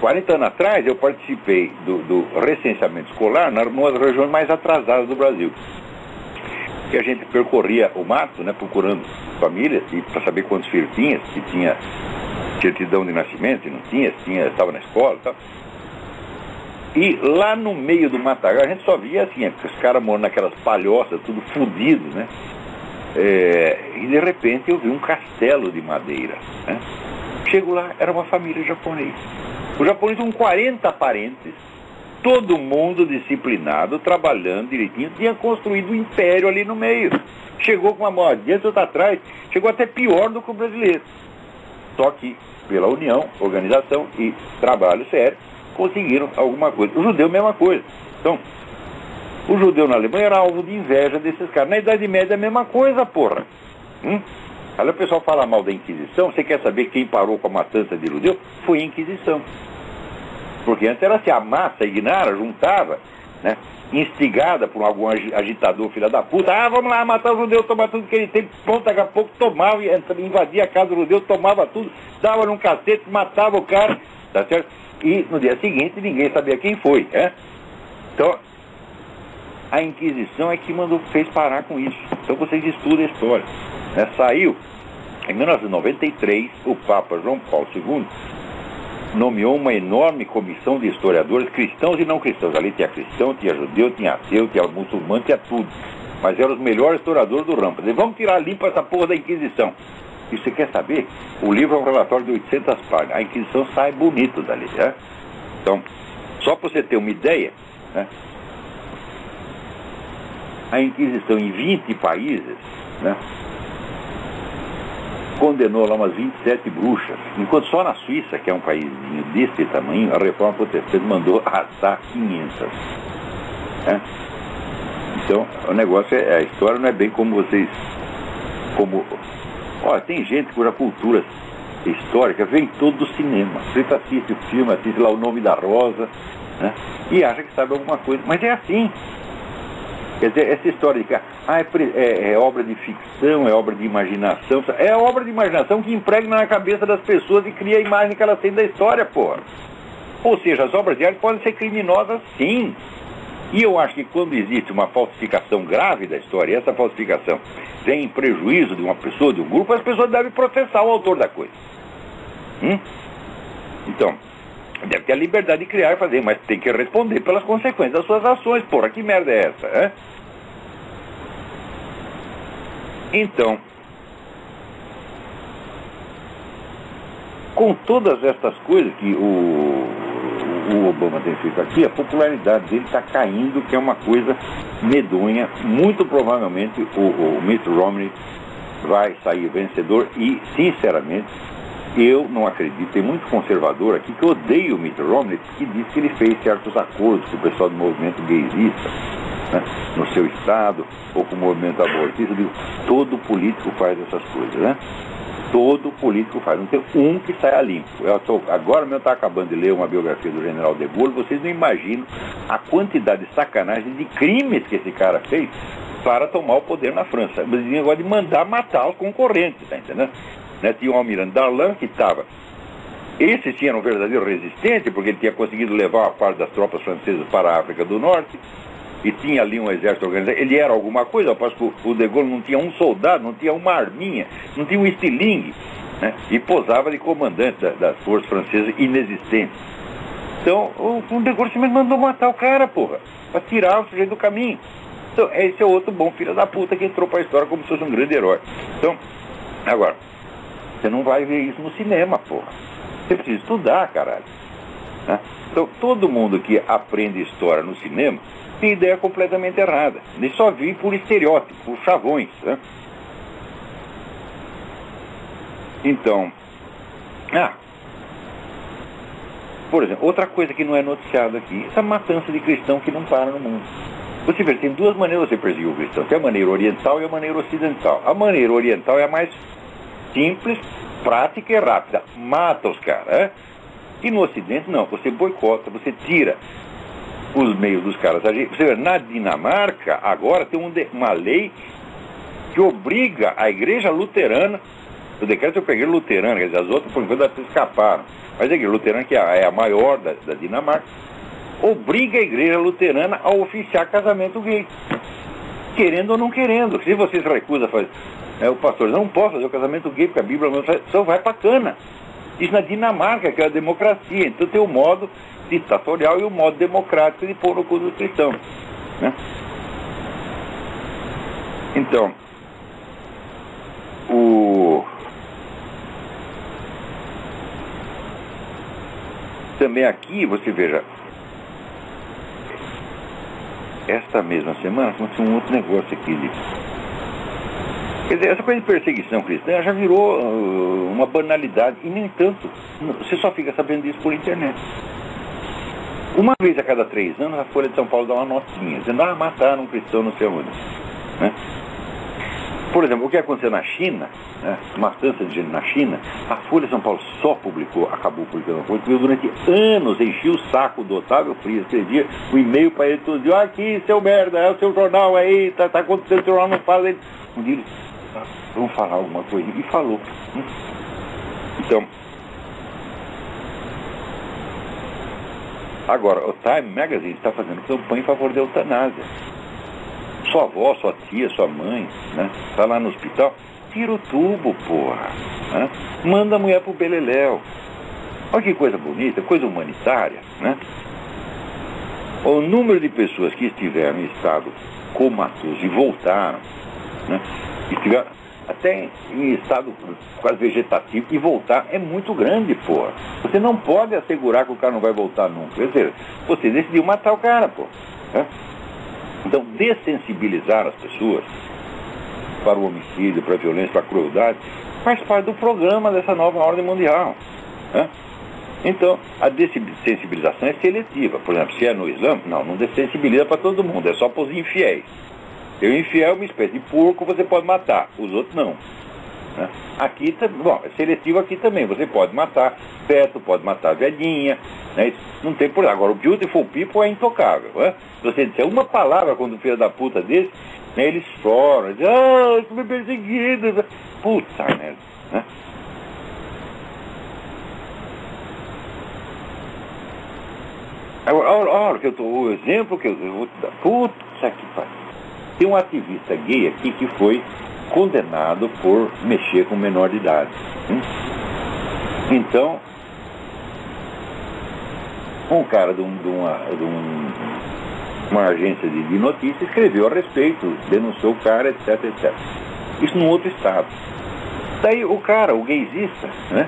40 anos atrás eu participei do recenseamento escolar numa das regiões mais atrasadas do Brasil, que a gente percorria o mato, né, procurando famílias para saber quantos filhos tinha, se tinha certidão de nascimento, se não tinha, se tinha, estava na escola e tal. E lá no meio do matagal a gente só via assim, os caras morando naquelas palhoças, tudo fodido, né? E de repente eu vi um castelo de madeira, né? Chego lá, era uma família japonesa. O japonês com 40 parentes, todo mundo disciplinado, trabalhando direitinho, tinha construído um império ali no meio. Chegou com uma mão adiante, outra atrás, chegou até pior do que o brasileiro. Só que, pela união, organização e trabalho sério, conseguiram alguma coisa. O judeu, mesma coisa. Então, o judeu na Alemanha era alvo de inveja desses caras. Na Idade Média, a mesma coisa, porra. Aí o pessoal fala mal da Inquisição. Você quer saber quem parou com a matança de judeu? Foi a Inquisição. Porque antes era assim, a massa ignara juntava, né, instigada por algum agitador filha da puta. Ah, vamos lá matar o judeu, tomar tudo que ele tem. Pronto, daqui a pouco tomava, invadia a casa do judeu, tomava tudo, dava num cacete, matava o cara, tá certo? E no dia seguinte ninguém sabia quem foi, né? Então, a Inquisição é que fez parar com isso. Então vocês estudam a história, né? Saiu, em 1993, o Papa João Paulo II nomeou uma enorme comissão de historiadores cristãos e não cristãos. Ali tinha cristão, tinha judeu, tinha ateu, tinha muçulmano, tinha tudo. Mas eram os melhores historiadores do ramo. Eles vamos tirar limpo essa porra da Inquisição. E você quer saber? O livro é um relatório de 800 páginas. A Inquisição sai bonito dali, né? Então, só para você ter uma ideia, né? A Inquisição em 20 países, né, condenou lá umas 27 bruxas, enquanto só na Suíça, que é um paísinho desse tamanho, a reforma protestante mandou assar 500. Né? Então, o negócio a história não é bem como vocês... Olha, tem gente cuja cultura histórica vem todo do cinema. Você assiste o filme, assiste lá O Nome da Rosa, né, e acha que sabe alguma coisa, mas é assim. Quer dizer, essa história de que é obra de ficção, é obra de imaginação, é obra de imaginação que impregna na cabeça das pessoas e cria a imagem que elas têm da história, porra. Ou seja, as obras de arte podem ser criminosas, sim. E eu acho que quando existe uma falsificação grave da história, e essa falsificação vem em prejuízo de uma pessoa, de um grupo, as pessoas devem processar o autor da coisa. Então, deve ter a liberdade de criar e fazer, mas tem que responder pelas consequências das suas ações. Porra, que merda é essa, hein? Então, com todas estas coisas que o Obama tem feito aqui, a popularidade dele está caindo, que é uma coisa medonha. Muito provavelmente o Mitt Romney vai sair vencedor e, sinceramente, eu não acredito. Tem muito conservador aqui que odeia o Mitt Romney, que diz que ele fez certos acordos com o pessoal do movimento gaysista, né, no seu estado, ou com o movimento abortista. Eu digo, todo político faz essas coisas, né? Todo político faz. Não tem um que saia limpo. Agora mesmo está acabando de ler uma biografia do general de Gaulle. Vocês não imaginam a quantidade de sacanagem, de crimes que esse cara fez para tomar o poder na França. Mas ele gosta de mandar matar os concorrentes, tá entendendo? Né, tinha o almirante Darlan que estava... Esse tinha um verdadeiro resistente, porque ele tinha conseguido levar uma parte das tropas francesas para a África do Norte, e tinha ali um exército organizado. Ele era alguma coisa, ao passo que o de Gaulle não tinha um soldado, não tinha uma arminha, não tinha um estilingue, né, e posava de comandante das forças francesas inexistentes. Então, o de Gaulle simplesmente mandou matar o cara, porra, para tirar o sujeito do caminho. Então, esse é outro bom filho da puta que entrou para a história como se fosse um grande herói. Então, agora... Você não vai ver isso no cinema, porra. Você precisa estudar, caralho. Né? Então, todo mundo que aprende história no cinema tem ideia completamente errada. Ele só vive por estereótipos, por chavões. Né? Então, por exemplo, outra coisa que não é noticiada aqui, essa matança de cristão que não para no mundo. Você vê, tem duas maneiras de você perseguir o cristão. Tem a maneira oriental e a maneira ocidental. A maneira oriental é a mais simples, prática e rápida. Mata os caras. E no Ocidente, não. Você boicota, você tira os meios dos caras. Você vê, na Dinamarca, agora tem uma lei que obriga a igreja luterana, o decreto eu peguei luterana, quer dizer, as outras, por enquanto, escaparam. Mas a igreja luterana, que é a maior da Dinamarca, obriga a igreja luterana a oficiar casamento gay. Querendo ou não querendo. Se você se recusa a fazer... o pastor não pode fazer o casamento gay, porque a Bíblia não faz, só vai pra cana. Isso na Dinamarca, que é a democracia. Então tem o modo ditatorial e o modo democrático de pôr no cu dos cristãos. Né? Então, também aqui, você veja, esta mesma semana aconteceu um outro negócio aqui de... Quer dizer, essa coisa de perseguição cristã já virou uma banalidade, e nem tanto. Você só fica sabendo disso por internet. Uma vez a cada 3 anos, a Folha de São Paulo dá uma notinha, dizendo, mataram um cristão não sei onde. Né? Por exemplo, o que aconteceu na China, né, matança de gente na China, a Folha de São Paulo só acabou publicando, porque durante anos enchia o saco do Otávio Frias, escrevia o e-mail para ele todo dia, aqui, seu merda, é o seu jornal aí, tá acontecendo, o seu jornal não fala. Um dia ele, vamos falar alguma coisa, e falou. Então, agora, o Time Magazine está fazendo campanha em favor da eutanásia. Sua avó, sua tia, sua mãe, né? Tá lá no hospital, tira o tubo, porra. Né? Manda a mulher pro beleléu. Olha que coisa bonita, coisa humanitária, né? O número de pessoas que estiveram em estado comatoso e voltaram, né? Estiveram até em estado quase vegetativo e voltar é muito grande, porra. Você não pode assegurar que o cara não vai voltar nunca. Quer dizer, você decidiu matar o cara, porra. Né? Então, dessensibilizar as pessoas para o homicídio, para a violência, para a crueldade, faz parte do programa dessa nova ordem mundial. Né? Então, a dessensibilização é seletiva. Por exemplo, se é no Islã, não dessensibiliza para todo mundo, é só para os infiéis. Se o infiel é uma espécie de porco, você pode matar, os outros não. Né? Aqui, bom, é seletivo aqui também, você pode matar feto, pode matar velhinha, né? Isso não tem problema. Agora, o beautiful people é intocável. Né? Se você disser uma palavra quando o filho da puta desse, né, eles choram, dizem, estou me perseguindo. Puta merda. Né? Agora, o exemplo que eu vou te dar, puta que pariu. Tem um ativista gay aqui que foi condenado por mexer com menor de idade. Então, um cara de uma agência de notícias escreveu a respeito, denunciou o cara, etc, etc. Isso num outro estado. Daí o cara, o gaysista, né?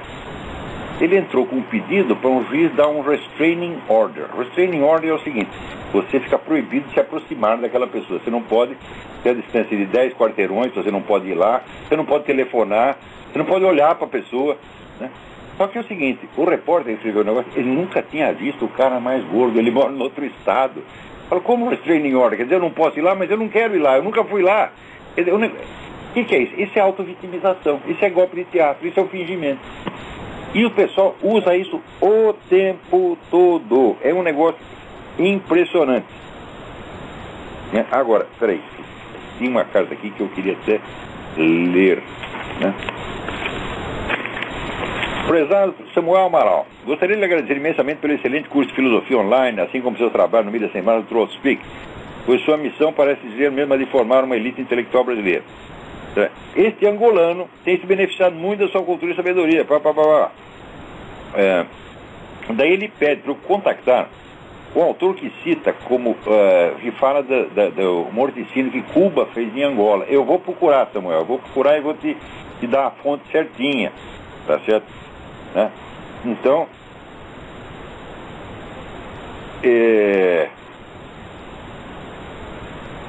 Ele entrou com um pedido para um juiz dar um restraining order. Restraining order é o seguinte: você fica proibido de se aproximar daquela pessoa. Você não pode ter a distância de 10 quarteirões, você não pode ir lá, você não pode telefonar, você não pode olhar para a pessoa. Né? Só que é o seguinte, o repórter que escreveu o negócio, ele nunca tinha visto o cara mais gordo, ele mora em outro estado. Fala, como restraining order? Quer dizer, eu não posso ir lá, mas eu não quero ir lá, eu nunca fui lá. Quer dizer, o que é isso? Isso é autovitimização, isso é golpe de teatro, isso é o fingimento. E o pessoal usa isso o tempo todo. É um negócio impressionante. Né? Agora, peraí. Tem uma carta aqui que eu queria até ler. Né? Prezado Samuel Amaral, gostaria de lhe agradecer imensamente pelo excelente curso de filosofia online, assim como seu trabalho no Mídia Sem Barra do Troll Speak, pois sua missão parece dizer mesmo a de formar uma elite intelectual brasileira. Este angolano tem se beneficiado muito da sua cultura e sabedoria. Daí ele pede para eu contactar o autor que cita como que fala do morticínio que Cuba fez em Angola. Eu vou procurar, Samuel, eu vou procurar e vou te dar a fonte certinha, tá certo? Né? Então,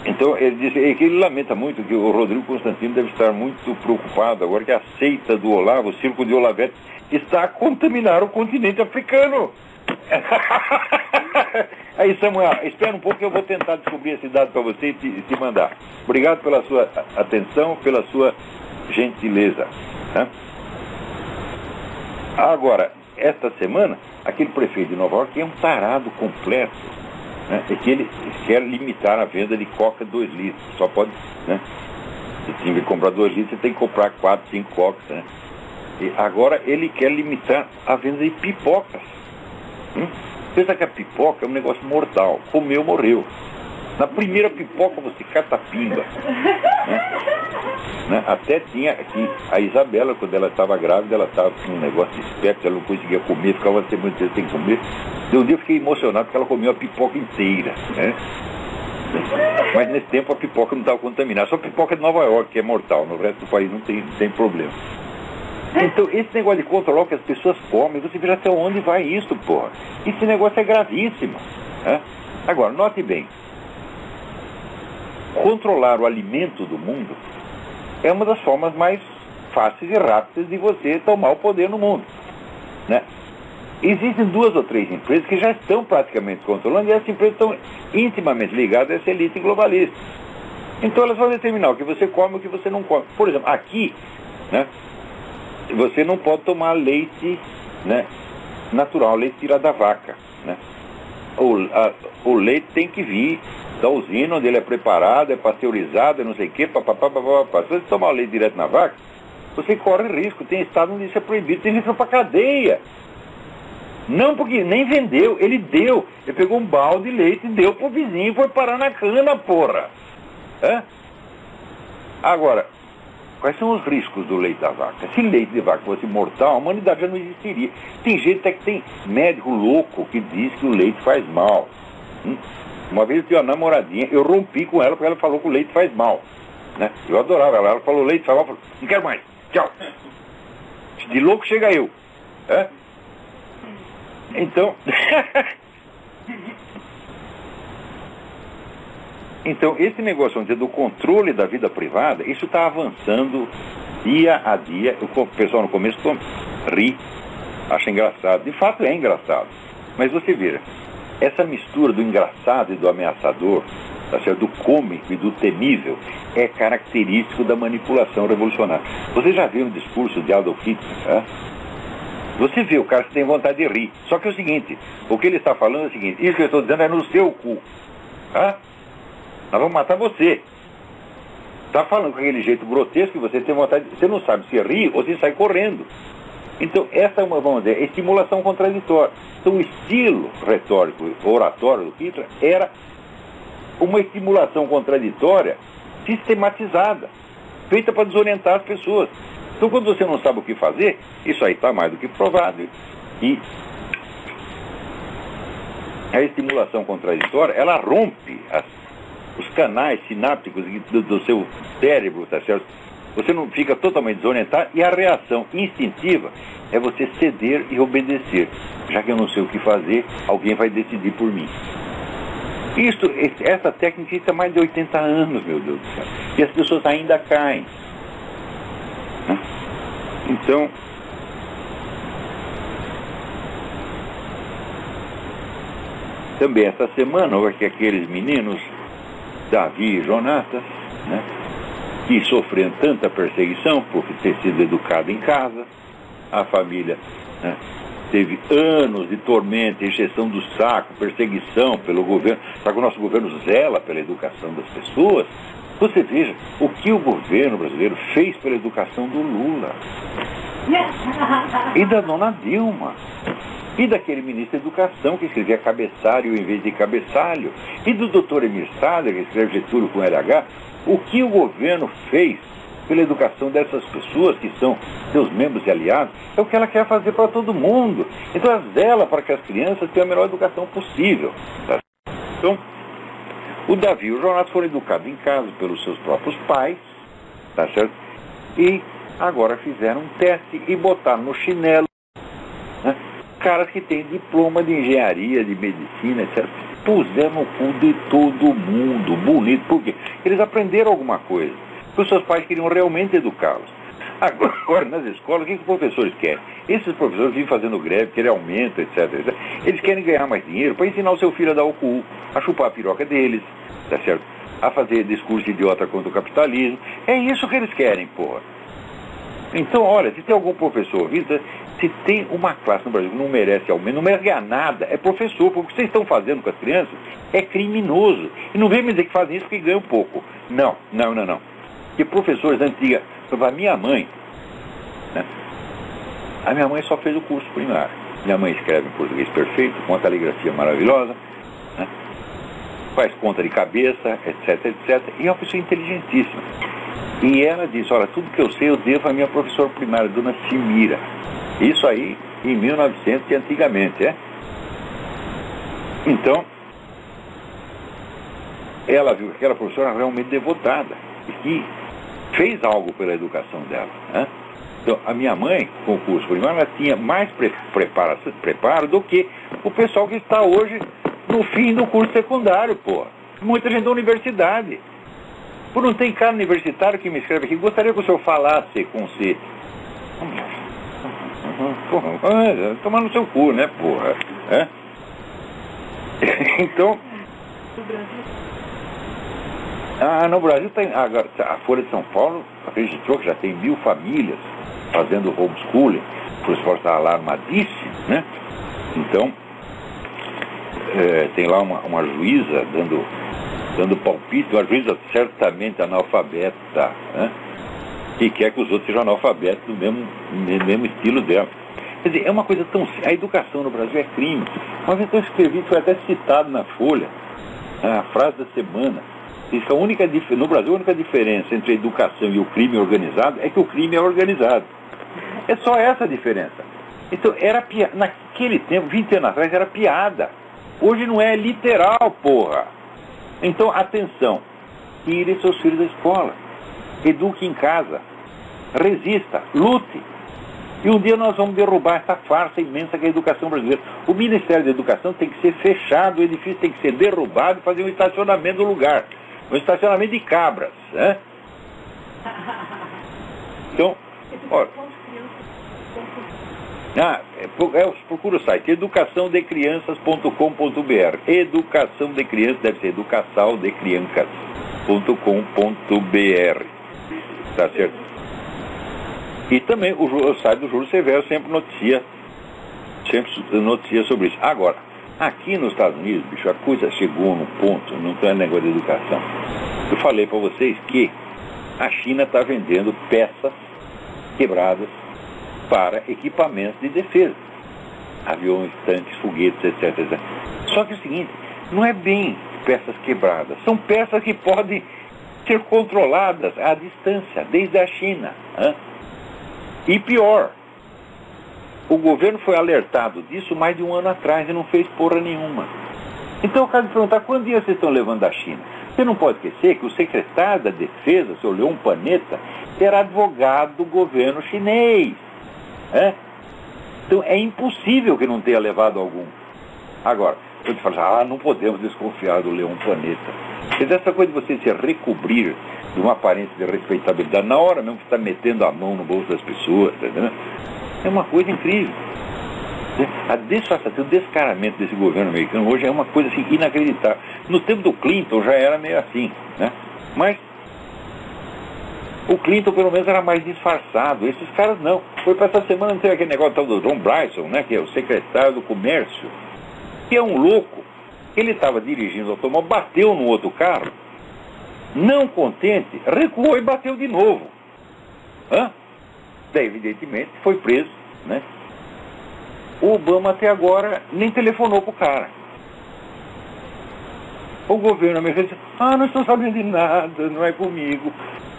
então ele diz que ele lamenta muito que o Rodrigo Constantino deve estar muito preocupado agora que a seita do Olavo, o circo de Olavete, está a contaminar o continente africano. Aí, Samuel, espera um pouco que eu vou tentar descobrir esse dado para você e te mandar. Obrigado pela sua atenção, pela sua gentileza. Né? Agora, esta semana, aquele prefeito de Nova York, que é um tarado completo, né? É que ele quer limitar a venda de coca 2 litros. Só pode, né? Se tem que comprar 2 litros, você tem que comprar 4, 5 cocas, né? E agora ele quer limitar a venda de pipocas. Pensa que a pipoca é um negócio mortal. Comeu, morreu. Na primeira pipoca você catapimba. Né? Até tinha aqui a Isabela, quando ela estava grávida, ela estava com um negócio de espectro, ela não conseguia comer, ficava até muito tempo sem comer. E um dia eu fiquei emocionado porque ela comeu a pipoca inteira. Né? Mas nesse tempo a pipoca não estava contaminada. Só a pipoca de Nova York, que é mortal. No resto do país não tem problema. Então, esse negócio de controlar o que as pessoas comem, você vê até onde vai isso, porra. Esse negócio é gravíssimo. Né? Agora, note bem. Controlar o alimento do mundo é uma das formas mais fáceis e rápidas de você tomar o poder no mundo. Né? Existem 2 ou 3 empresas que já estão praticamente controlando, e essas empresas estão intimamente ligadas a essa elite globalista. Então elas vão determinar o que você come e o que você não come. Por exemplo, aqui, né, você não pode tomar leite, né, natural, leite tirado da vaca, né? O leite tem que vir da usina onde ele é preparado, é pasteurizado, é não sei o que, papapá. Se você tomar o leite direto na vaca, você corre risco. Tem estado onde isso é proibido, tem gente que vai pra cadeia. Não, porque nem vendeu, ele deu. Ele pegou um balde de leite e deu pro vizinho e foi parar na cana, porra. Agora, quais são os riscos do leite da vaca? Se leite de vaca fosse mortal, a humanidade já não existiria. Tem gente até que tem médico louco que diz que o leite faz mal. Uma vez eu tinha uma namoradinha, eu rompi com ela porque ela falou que o leite faz mal, né? Eu adorava ela falou, leite faz mal, eu falei, não quero mais, tchau. De louco chega eu. Então... Então, esse negócio do controle da vida privada, isso está avançando dia a dia. O pessoal no começo ri, acha engraçado. De fato é engraçado. Mas você vê, essa mistura do engraçado e do ameaçador, tá certo? Do cômico e do temível, é característico da manipulação revolucionária. Você já viu um discurso de Adolf Hitler? Você vê o cara que tem vontade de rir. Só que é o seguinte, o que ele está falando é o seguinte, isso que eu estou dizendo é no seu cu. Nós vamos matar você. Está falando com aquele jeito grotesco que você tem vontade de... Você não sabe se ri ou se sai correndo. Então, essa é uma, vamos dizer, estimulação contraditória. Então, o estilo retórico, oratório do Hitler era uma estimulação contraditória sistematizada, feita para desorientar as pessoas. Então, quando você não sabe o que fazer, isso aí está mais do que provado. E a estimulação contraditória, ela rompe os canais sinápticos do seu cérebro, tá certo? Você não fica totalmente desorientado e a reação instintiva é você ceder e obedecer. Já que eu não sei o que fazer, alguém vai decidir por mim. Essa técnica existe há mais de 80 anos, meu Deus do céu. E as pessoas ainda caem. Então, também essa semana, houve que aqueles meninos, Davi e Jonatas, né, que sofreram tanta perseguição por ter sido educado em casa, a família, né, teve anos de tormento, encheção do saco, perseguição pelo governo. Só que o nosso governo zela pela educação das pessoas. Você veja o que o governo brasileiro fez pela educação do Lula e da dona Dilma e daquele ministro da Educação que escrevia cabeçalho em vez de cabeçalho e do doutor Emir Sader que escreve Getúlio com LH. O que o governo fez pela educação dessas pessoas que são seus membros e aliados é o que ela quer fazer para todo mundo. Então ela zela para que as crianças tenham a melhor educação possível, tá? Então, o Davi e o Jonatas foram educados em casa pelos seus próprios pais, tá certo? E agora fizeram um teste e botaram no chinelo, né, caras que têm diploma de engenharia, de medicina, etc. Puseram no cu de todo mundo, bonito. Por quê? Eles aprenderam alguma coisa. Porque os seus pais queriam realmente educá-los. Agora, nas escolas, o que os professores querem? Esses professores vivem fazendo greve, querem aumento, etc, etc. Eles querem ganhar mais dinheiro para ensinar o seu filho a dar o cu, a chupar a piroca deles, tá certo? A fazer discurso idiota contra o capitalismo. É isso que eles querem, porra. Então, olha, se tem algum professor, se tem uma classe no Brasil que não merece aumento, não merece ganhar nada, é professor, porque o que vocês estão fazendo com as crianças é criminoso. E não vem me dizer que fazem isso porque ganham pouco. Não. Porque professores antigos, a minha mãe, né? A minha mãe só fez o curso primário. Minha mãe escreve em português perfeito, com uma caligrafia maravilhosa, né? Faz conta de cabeça, etc, etc. E é uma pessoa inteligentíssima. E ela disse, olha, tudo que eu sei eu devo à minha professora primária, dona Simira. Isso aí em 1900 e antigamente, Então, ela viu que aquela professora era realmente devotada e que fez algo pela educação dela, né? Então, a minha mãe, com o curso primário, ela tinha mais preparo do que o pessoal que está hoje no fim do curso secundário, pô. Muita gente da universidade. Por não tem cara universitário que me escreve aqui, gostaria que o senhor falasse com C. Tomar no seu cu, né, porra? É? Então, No Brasil tem, agora, a Folha de São Paulo registrou que já tem 1.000 famílias fazendo homeschooling, por esforço está alarmadíssimo, né? Então, tem lá uma juíza dando palpite, uma juíza certamente analfabeta, né? Que quer que os outros sejam analfabetos do mesmo estilo dela. Quer dizer, é uma coisa tão... A educação no Brasil é crime. Uma vez que eu escrevi, foi até citado na Folha, a frase da semana. Diz que no Brasil, a única diferença entre a educação e o crime organizado é que o crime é organizado. É só essa a diferença. Então, era piada. Naquele tempo, 20 anos atrás, era piada. Hoje não é literal, porra. Então, atenção. Tire seus filhos da escola. Eduque em casa. Resista. Lute. E um dia nós vamos derrubar essa farsa imensa que é a educação brasileira. O Ministério da Educação tem que ser fechado, o edifício tem que ser derrubado e fazer um estacionamento no lugar. Um estacionamento de cabras, né? Então, olha... procura o site educaçãodecrianças.com.br. Educação de crianças deve ser educaçãodecrianças.com.br. Tá certo? E também o site do Júlio Severo sempre noticia sobre isso. Agora, aqui nos Estados Unidos, bicho, a coisa chegou num ponto, não tem negócio de educação. Eu falei para vocês que a China está vendendo peças quebradas para equipamentos de defesa. Aviões, tanques, foguetes, etc. Só que é o seguinte, não é bem peças quebradas. São peças que podem ser controladas à distância, desde a China. E pior, o governo foi alertado disso mais de um ano atrás e não fez porra nenhuma. Então eu quero perguntar, quanto dinheiro vocês estão levando da China? Você não pode esquecer que o secretário da Defesa, o senhor Leon Panetta, era advogado do governo chinês. Então é impossível que não tenha levado algum. Agora, eu te falo, não podemos desconfiar do Leon Panetta. Mas essa coisa de você se recobrir de uma aparência de respeitabilidade, na hora mesmo que está metendo a mão no bolso das pessoas, tá entendendo? É uma coisa incrível. A desfaçatez, o descaramento desse governo americano hoje é uma coisa assim inacreditável. No tempo do Clinton já era meio assim, né? Mas o Clinton pelo menos era mais disfarçado. Esses caras não. Foi para essa semana, não teve aquele negócio tal do John Bryson, né? Que é o secretário do Comércio, que é um louco. Ele estava dirigindo o automóvel, bateu no outro carro, não contente, recuou e bateu de novo. Daí, evidentemente, foi preso, né? O Obama até agora nem telefonou pro cara. O governo americano disse, não estou sabendo de nada, não é comigo.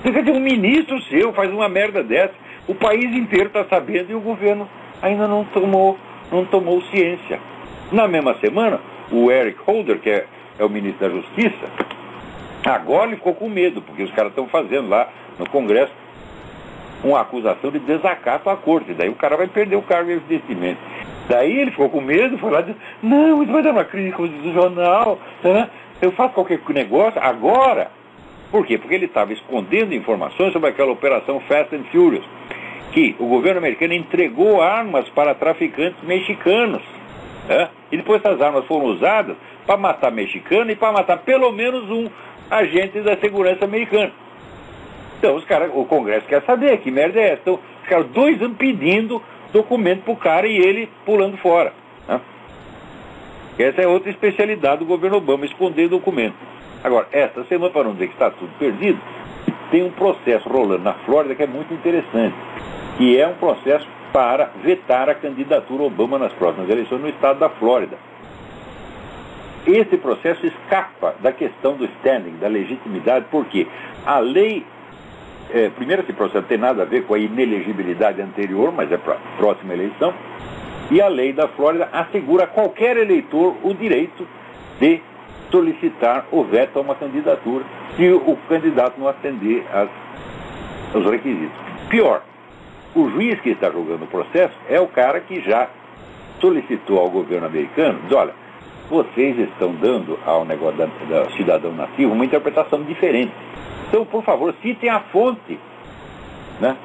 Quer dizer, um ministro seu faz uma merda dessa, o país inteiro está sabendo e o governo ainda não tomou ciência. Na mesma semana, o Eric Holder, que é o ministro da Justiça, agora ele ficou com medo, porque os caras estão fazendo lá no Congresso uma acusação de desacato à corte. Daí o cara vai perder o cargo, evidentemente. Daí ele ficou com medo, foi lá e disse, não, isso vai dar uma crise constitucional, né? Eu faço qualquer negócio agora. Por quê? Porque ele estava escondendo informações sobre aquela operação Fast and Furious, que o governo americano entregou armas para traficantes mexicanos. E depois essas armas foram usadas para matar mexicano e para matar pelo menos um agente da segurança americana. Então o Congresso quer saber que merda é essa. Então ficaram 2 anos pedindo documento pro cara e ele pulando fora. Essa é outra especialidade do governo Obama, esconder documento. Agora, esta semana, para não dizer que está tudo perdido, tem um processo rolando na Flórida que é muito interessante, que é um processo para vetar a candidatura Obama nas próximas eleições no estado da Flórida. Esse processo escapa da questão do standing, da legitimidade, porque a lei, primeiro, esse processo não tem nada a ver com a inelegibilidade anterior, mas é para a próxima eleição, e a lei da Flórida assegura a qualquer eleitor o direito de solicitar o veto a uma candidatura se o candidato não atender aos requisitos. Pior, o juiz que está julgando o processo é o cara que já solicitou ao governo americano, diz, olha, vocês estão dando ao negócio da cidadão nativo uma interpretação diferente. Então, por favor, citem a fonte, né?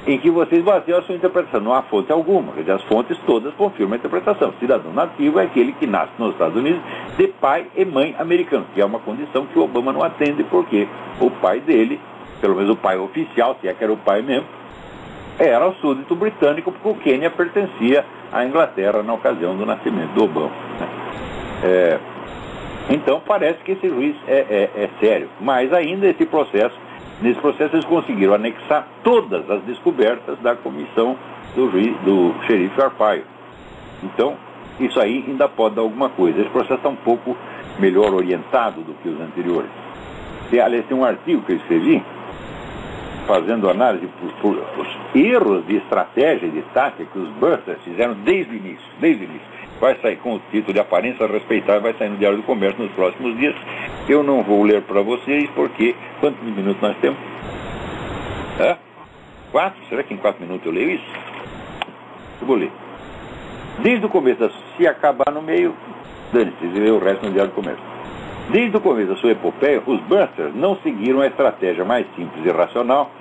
em que vocês baseiam a sua interpretação. Não há fonte alguma, quer dizer, as fontes todas confirmam a interpretação. Cidadão nativo é aquele que nasce nos Estados Unidos de pai e mãe americanos, que é uma condição que o Obama não atende, porque o pai dele, pelo menos o pai oficial, se é que era o pai mesmo, era o súdito britânico, porque o Quênia pertencia à Inglaterra na ocasião do nascimento do Obama. Então parece que esse juiz é sério, mas ainda nesse processo eles conseguiram anexar todas as descobertas da comissão do xerife Arpaio. Então, isso aí ainda pode dar alguma coisa. Esse processo está um pouco melhor orientado do que os anteriores. Aliás, tem um artigo que eu escrevi, fazendo análise por os erros de estratégia e de tática que os Busters fizeram desde o início. Vai sair com o título de Aparência Respeitável, vai sair no Diário do Comércio nos próximos dias. Eu não vou ler para vocês, porque... Quantos minutos nós temos? 4? Será que em 4 minutos eu leio isso? Eu vou ler. Desde o começo, se acabar no meio, dane-se, lê o resto no Diário do Comércio. Desde o começo da sua epopeia, os Busters não seguiram a estratégia mais simples e racional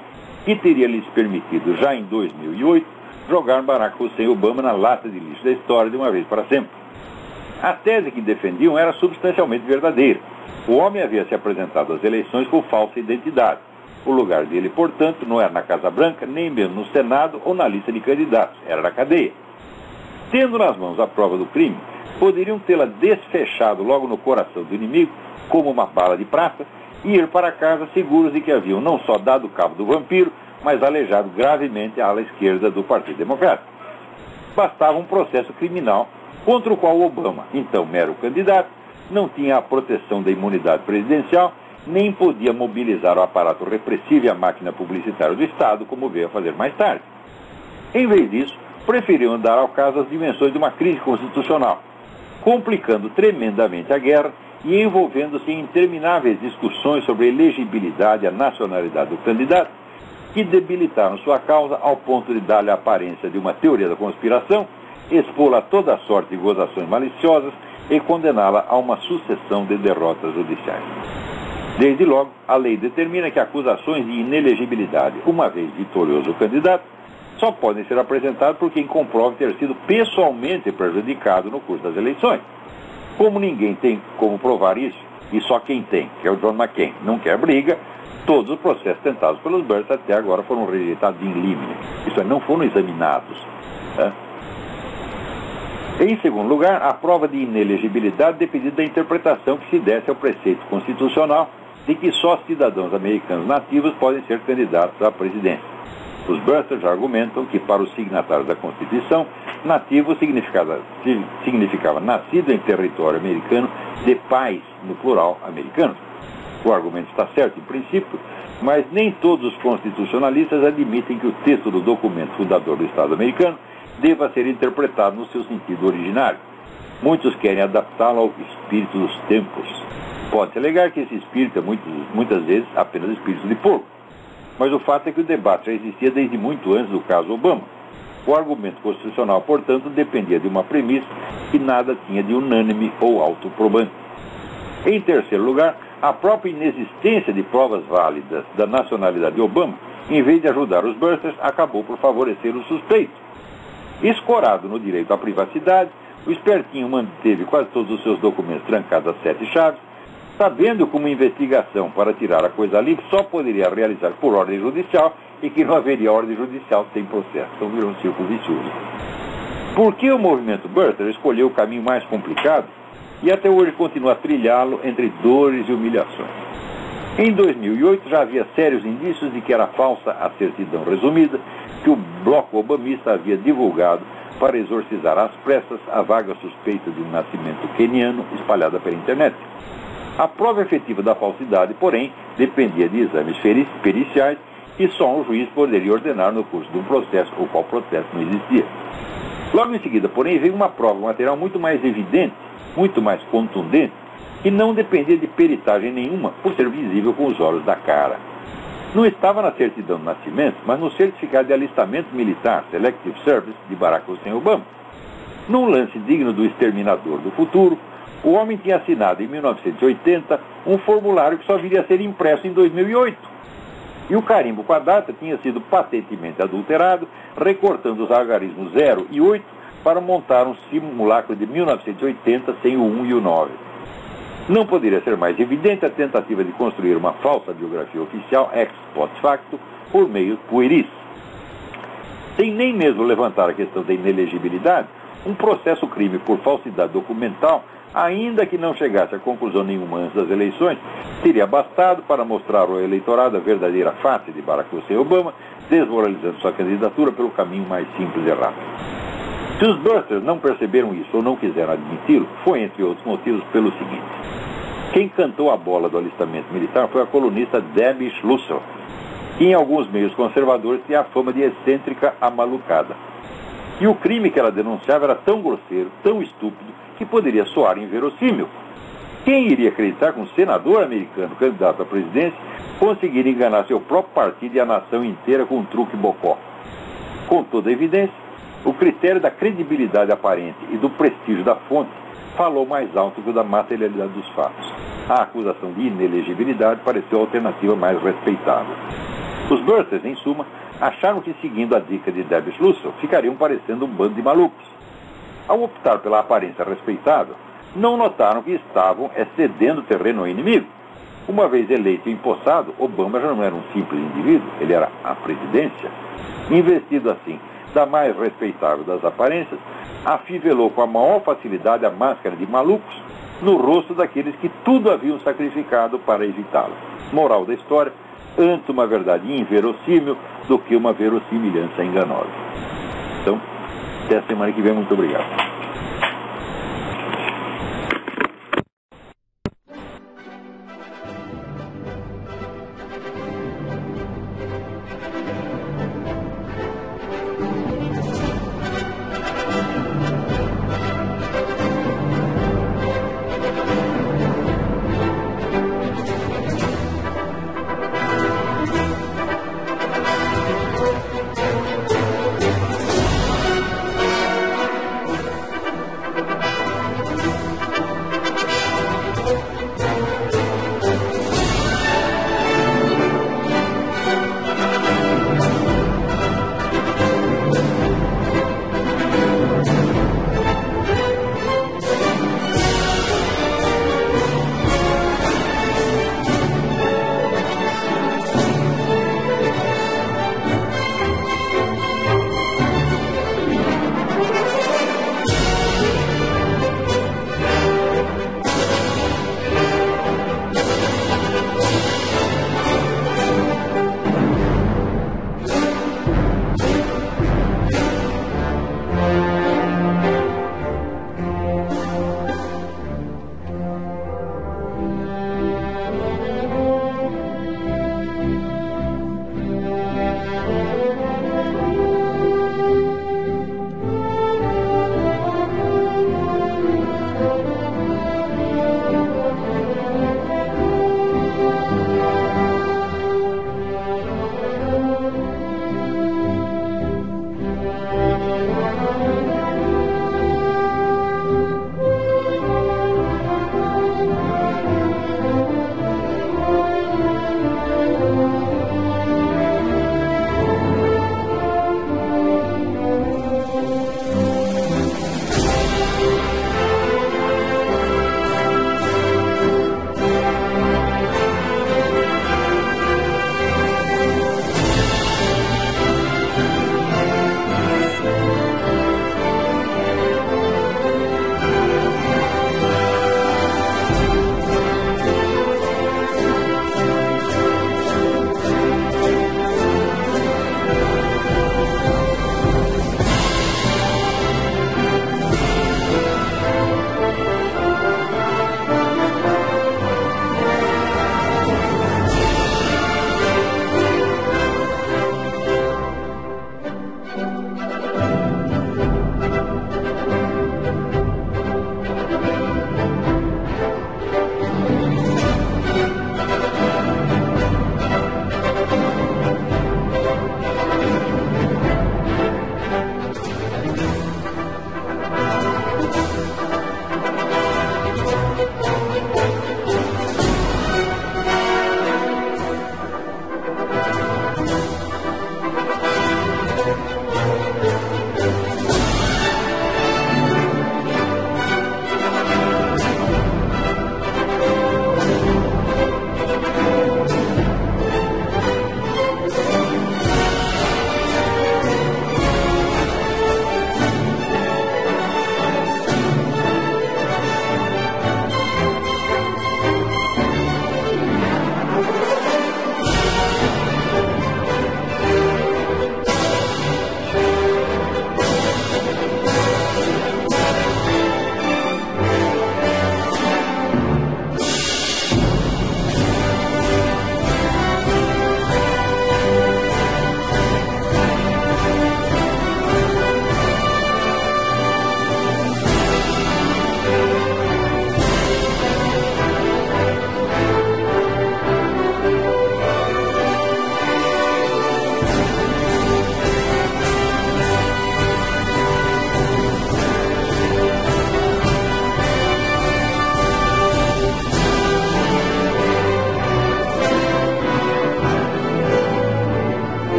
que teria lhes permitido, já em 2008, jogar Barack Hussein Obama na lata de lixo da história de uma vez para sempre. A tese que defendiam era substancialmente verdadeira. O homem havia se apresentado às eleições com falsa identidade. O lugar dele, portanto, não era na Casa Branca, nem mesmo no Senado ou na lista de candidatos, era na cadeia. Tendo nas mãos a prova do crime, poderiam tê-la desfechado logo no coração do inimigo, como uma bala de prata, e ir para casa seguros de que haviam não só dado cabo do vampiro, mas aleijado gravemente a ala esquerda do Partido Democrático. Bastava um processo criminal contra o qual Obama, então mero candidato, não tinha a proteção da imunidade presidencial, nem podia mobilizar o aparato repressivo e a máquina publicitária do Estado, como veio a fazer mais tarde. Em vez disso, preferiram dar ao caso as dimensões de uma crise constitucional, complicando tremendamente a guerra e envolvendo-se em intermináveis discussões sobre a elegibilidade e a nacionalidade do candidato, que debilitaram sua causa ao ponto de dar-lhe a aparência de uma teoria da conspiração, expô-la a toda sorte de gozações maliciosas e condená-la a uma sucessão de derrotas judiciais. Desde logo, a lei determina que acusações de inelegibilidade, uma vez vitorioso o candidato, só podem ser apresentadas por quem comprove ter sido pessoalmente prejudicado no curso das eleições. Como ninguém tem como provar isso, e só quem tem, que é o John McCain, não quer briga, todos os processos tentados pelos Busters até agora foram rejeitados in limine. Isso é, não foram examinados. Em segundo lugar, a prova de inelegibilidade dependia da interpretação que se desse ao preceito constitucional de que só cidadãos americanos nativos podem ser candidatos à presidência. Os Busters argumentam que, para os signatários da Constituição, nativo significava nascido em território americano de pais, no plural, americanos. O argumento está certo, em princípio, mas nem todos os constitucionalistas admitem que o texto do documento fundador do Estado americano deva ser interpretado no seu sentido originário. Muitos querem adaptá-lo ao espírito dos tempos. Pode-se alegar que esse espírito é muitas vezes apenas espírito de porco. Mas o fato é que o debate já existia desde muito antes do caso Obama. O argumento constitucional, portanto, dependia de uma premissa que nada tinha de unânime ou autoprobante. Em terceiro lugar, a própria inexistência de provas válidas da nacionalidade de Obama, em vez de ajudar os Busters, acabou por favorecer os suspeitos. Escorado no direito à privacidade, o espertinho manteve quase todos os seus documentos trancados a 7 chaves, sabendo que uma investigação para tirar a coisa limpa só poderia realizar por ordem judicial e que não haveria ordem judicial sem processo. Então virou um círculo vicioso. Por que o movimento Buster escolheu o caminho mais complicado e até hoje continua a trilhá-lo entre dores e humilhações? Em 2008 já havia sérios indícios de que era falsa a certidão resumida que o bloco obamista havia divulgado para exorcizar às pressas a vaga suspeita de um nascimento queniano espalhada pela internet. A prova efetiva da falsidade, porém, dependia de exames periciais que só um juiz poderia ordenar no curso de um processo, o qual processo não existia. Logo em seguida, porém, veio uma prova material muito mais evidente, muito mais contundente, que não dependia de peritagem nenhuma, por ser visível com os olhos da cara. Não estava na certidão de nascimento, mas no certificado de alistamento militar, Selective Service, de Barack Hussein Obama. Num lance digno do exterminador do futuro, o homem tinha assinado em 1980 um formulário que só viria a ser impresso em 2008. E o carimbo com a data tinha sido patentemente adulterado, recortando os algarismos 0 e 8 para montar um simulacro de 1980 sem o 1 e o 9. Não poderia ser mais evidente a tentativa de construir uma falsa biografia oficial ex post facto por meio pueris. Sem nem mesmo levantar a questão da inelegibilidade, um processo crime por falsidade documental, ainda que não chegasse a conclusão nenhuma antes das eleições, teria bastado para mostrar ao eleitorado a verdadeira face de Barack Hussein Obama, desmoralizando sua candidatura pelo caminho mais simples e rápido. Se os busters não perceberam isso ou não quiseram admiti-lo, foi, entre outros motivos, pelo seguinte. Quem cantou a bola do alistamento militar foi a colunista Debbie Schlusser, que em alguns meios conservadores tinha a fama de excêntrica amalucada. E o crime que ela denunciava era tão grosseiro, tão estúpido, que poderia soar inverossímil. Quem iria acreditar que um senador americano candidato à presidência conseguiria enganar seu próprio partido e a nação inteira com um truque bocó? Com toda a evidência, o critério da credibilidade aparente e do prestígio da fonte falou mais alto que o da materialidade dos fatos. A acusação de inelegibilidade pareceu a alternativa mais respeitável. Os busters, em suma, acharam que, seguindo a dica de Debbie Schlusser, ficariam parecendo um bando de malucos. Ao optar pela aparência respeitável, não notaram que estavam cedendo terreno ao inimigo. Uma vez eleito e empossado, Obama já não era um simples indivíduo, ele era a presidência. Investido assim da mais respeitável das aparências, afivelou com a maior facilidade a máscara de malucos no rosto daqueles que tudo haviam sacrificado para evitá-lo. Moral da história, antes uma verdade inverossímil do que uma verossimilhança enganosa. Então, até a semana que vem, muito obrigado.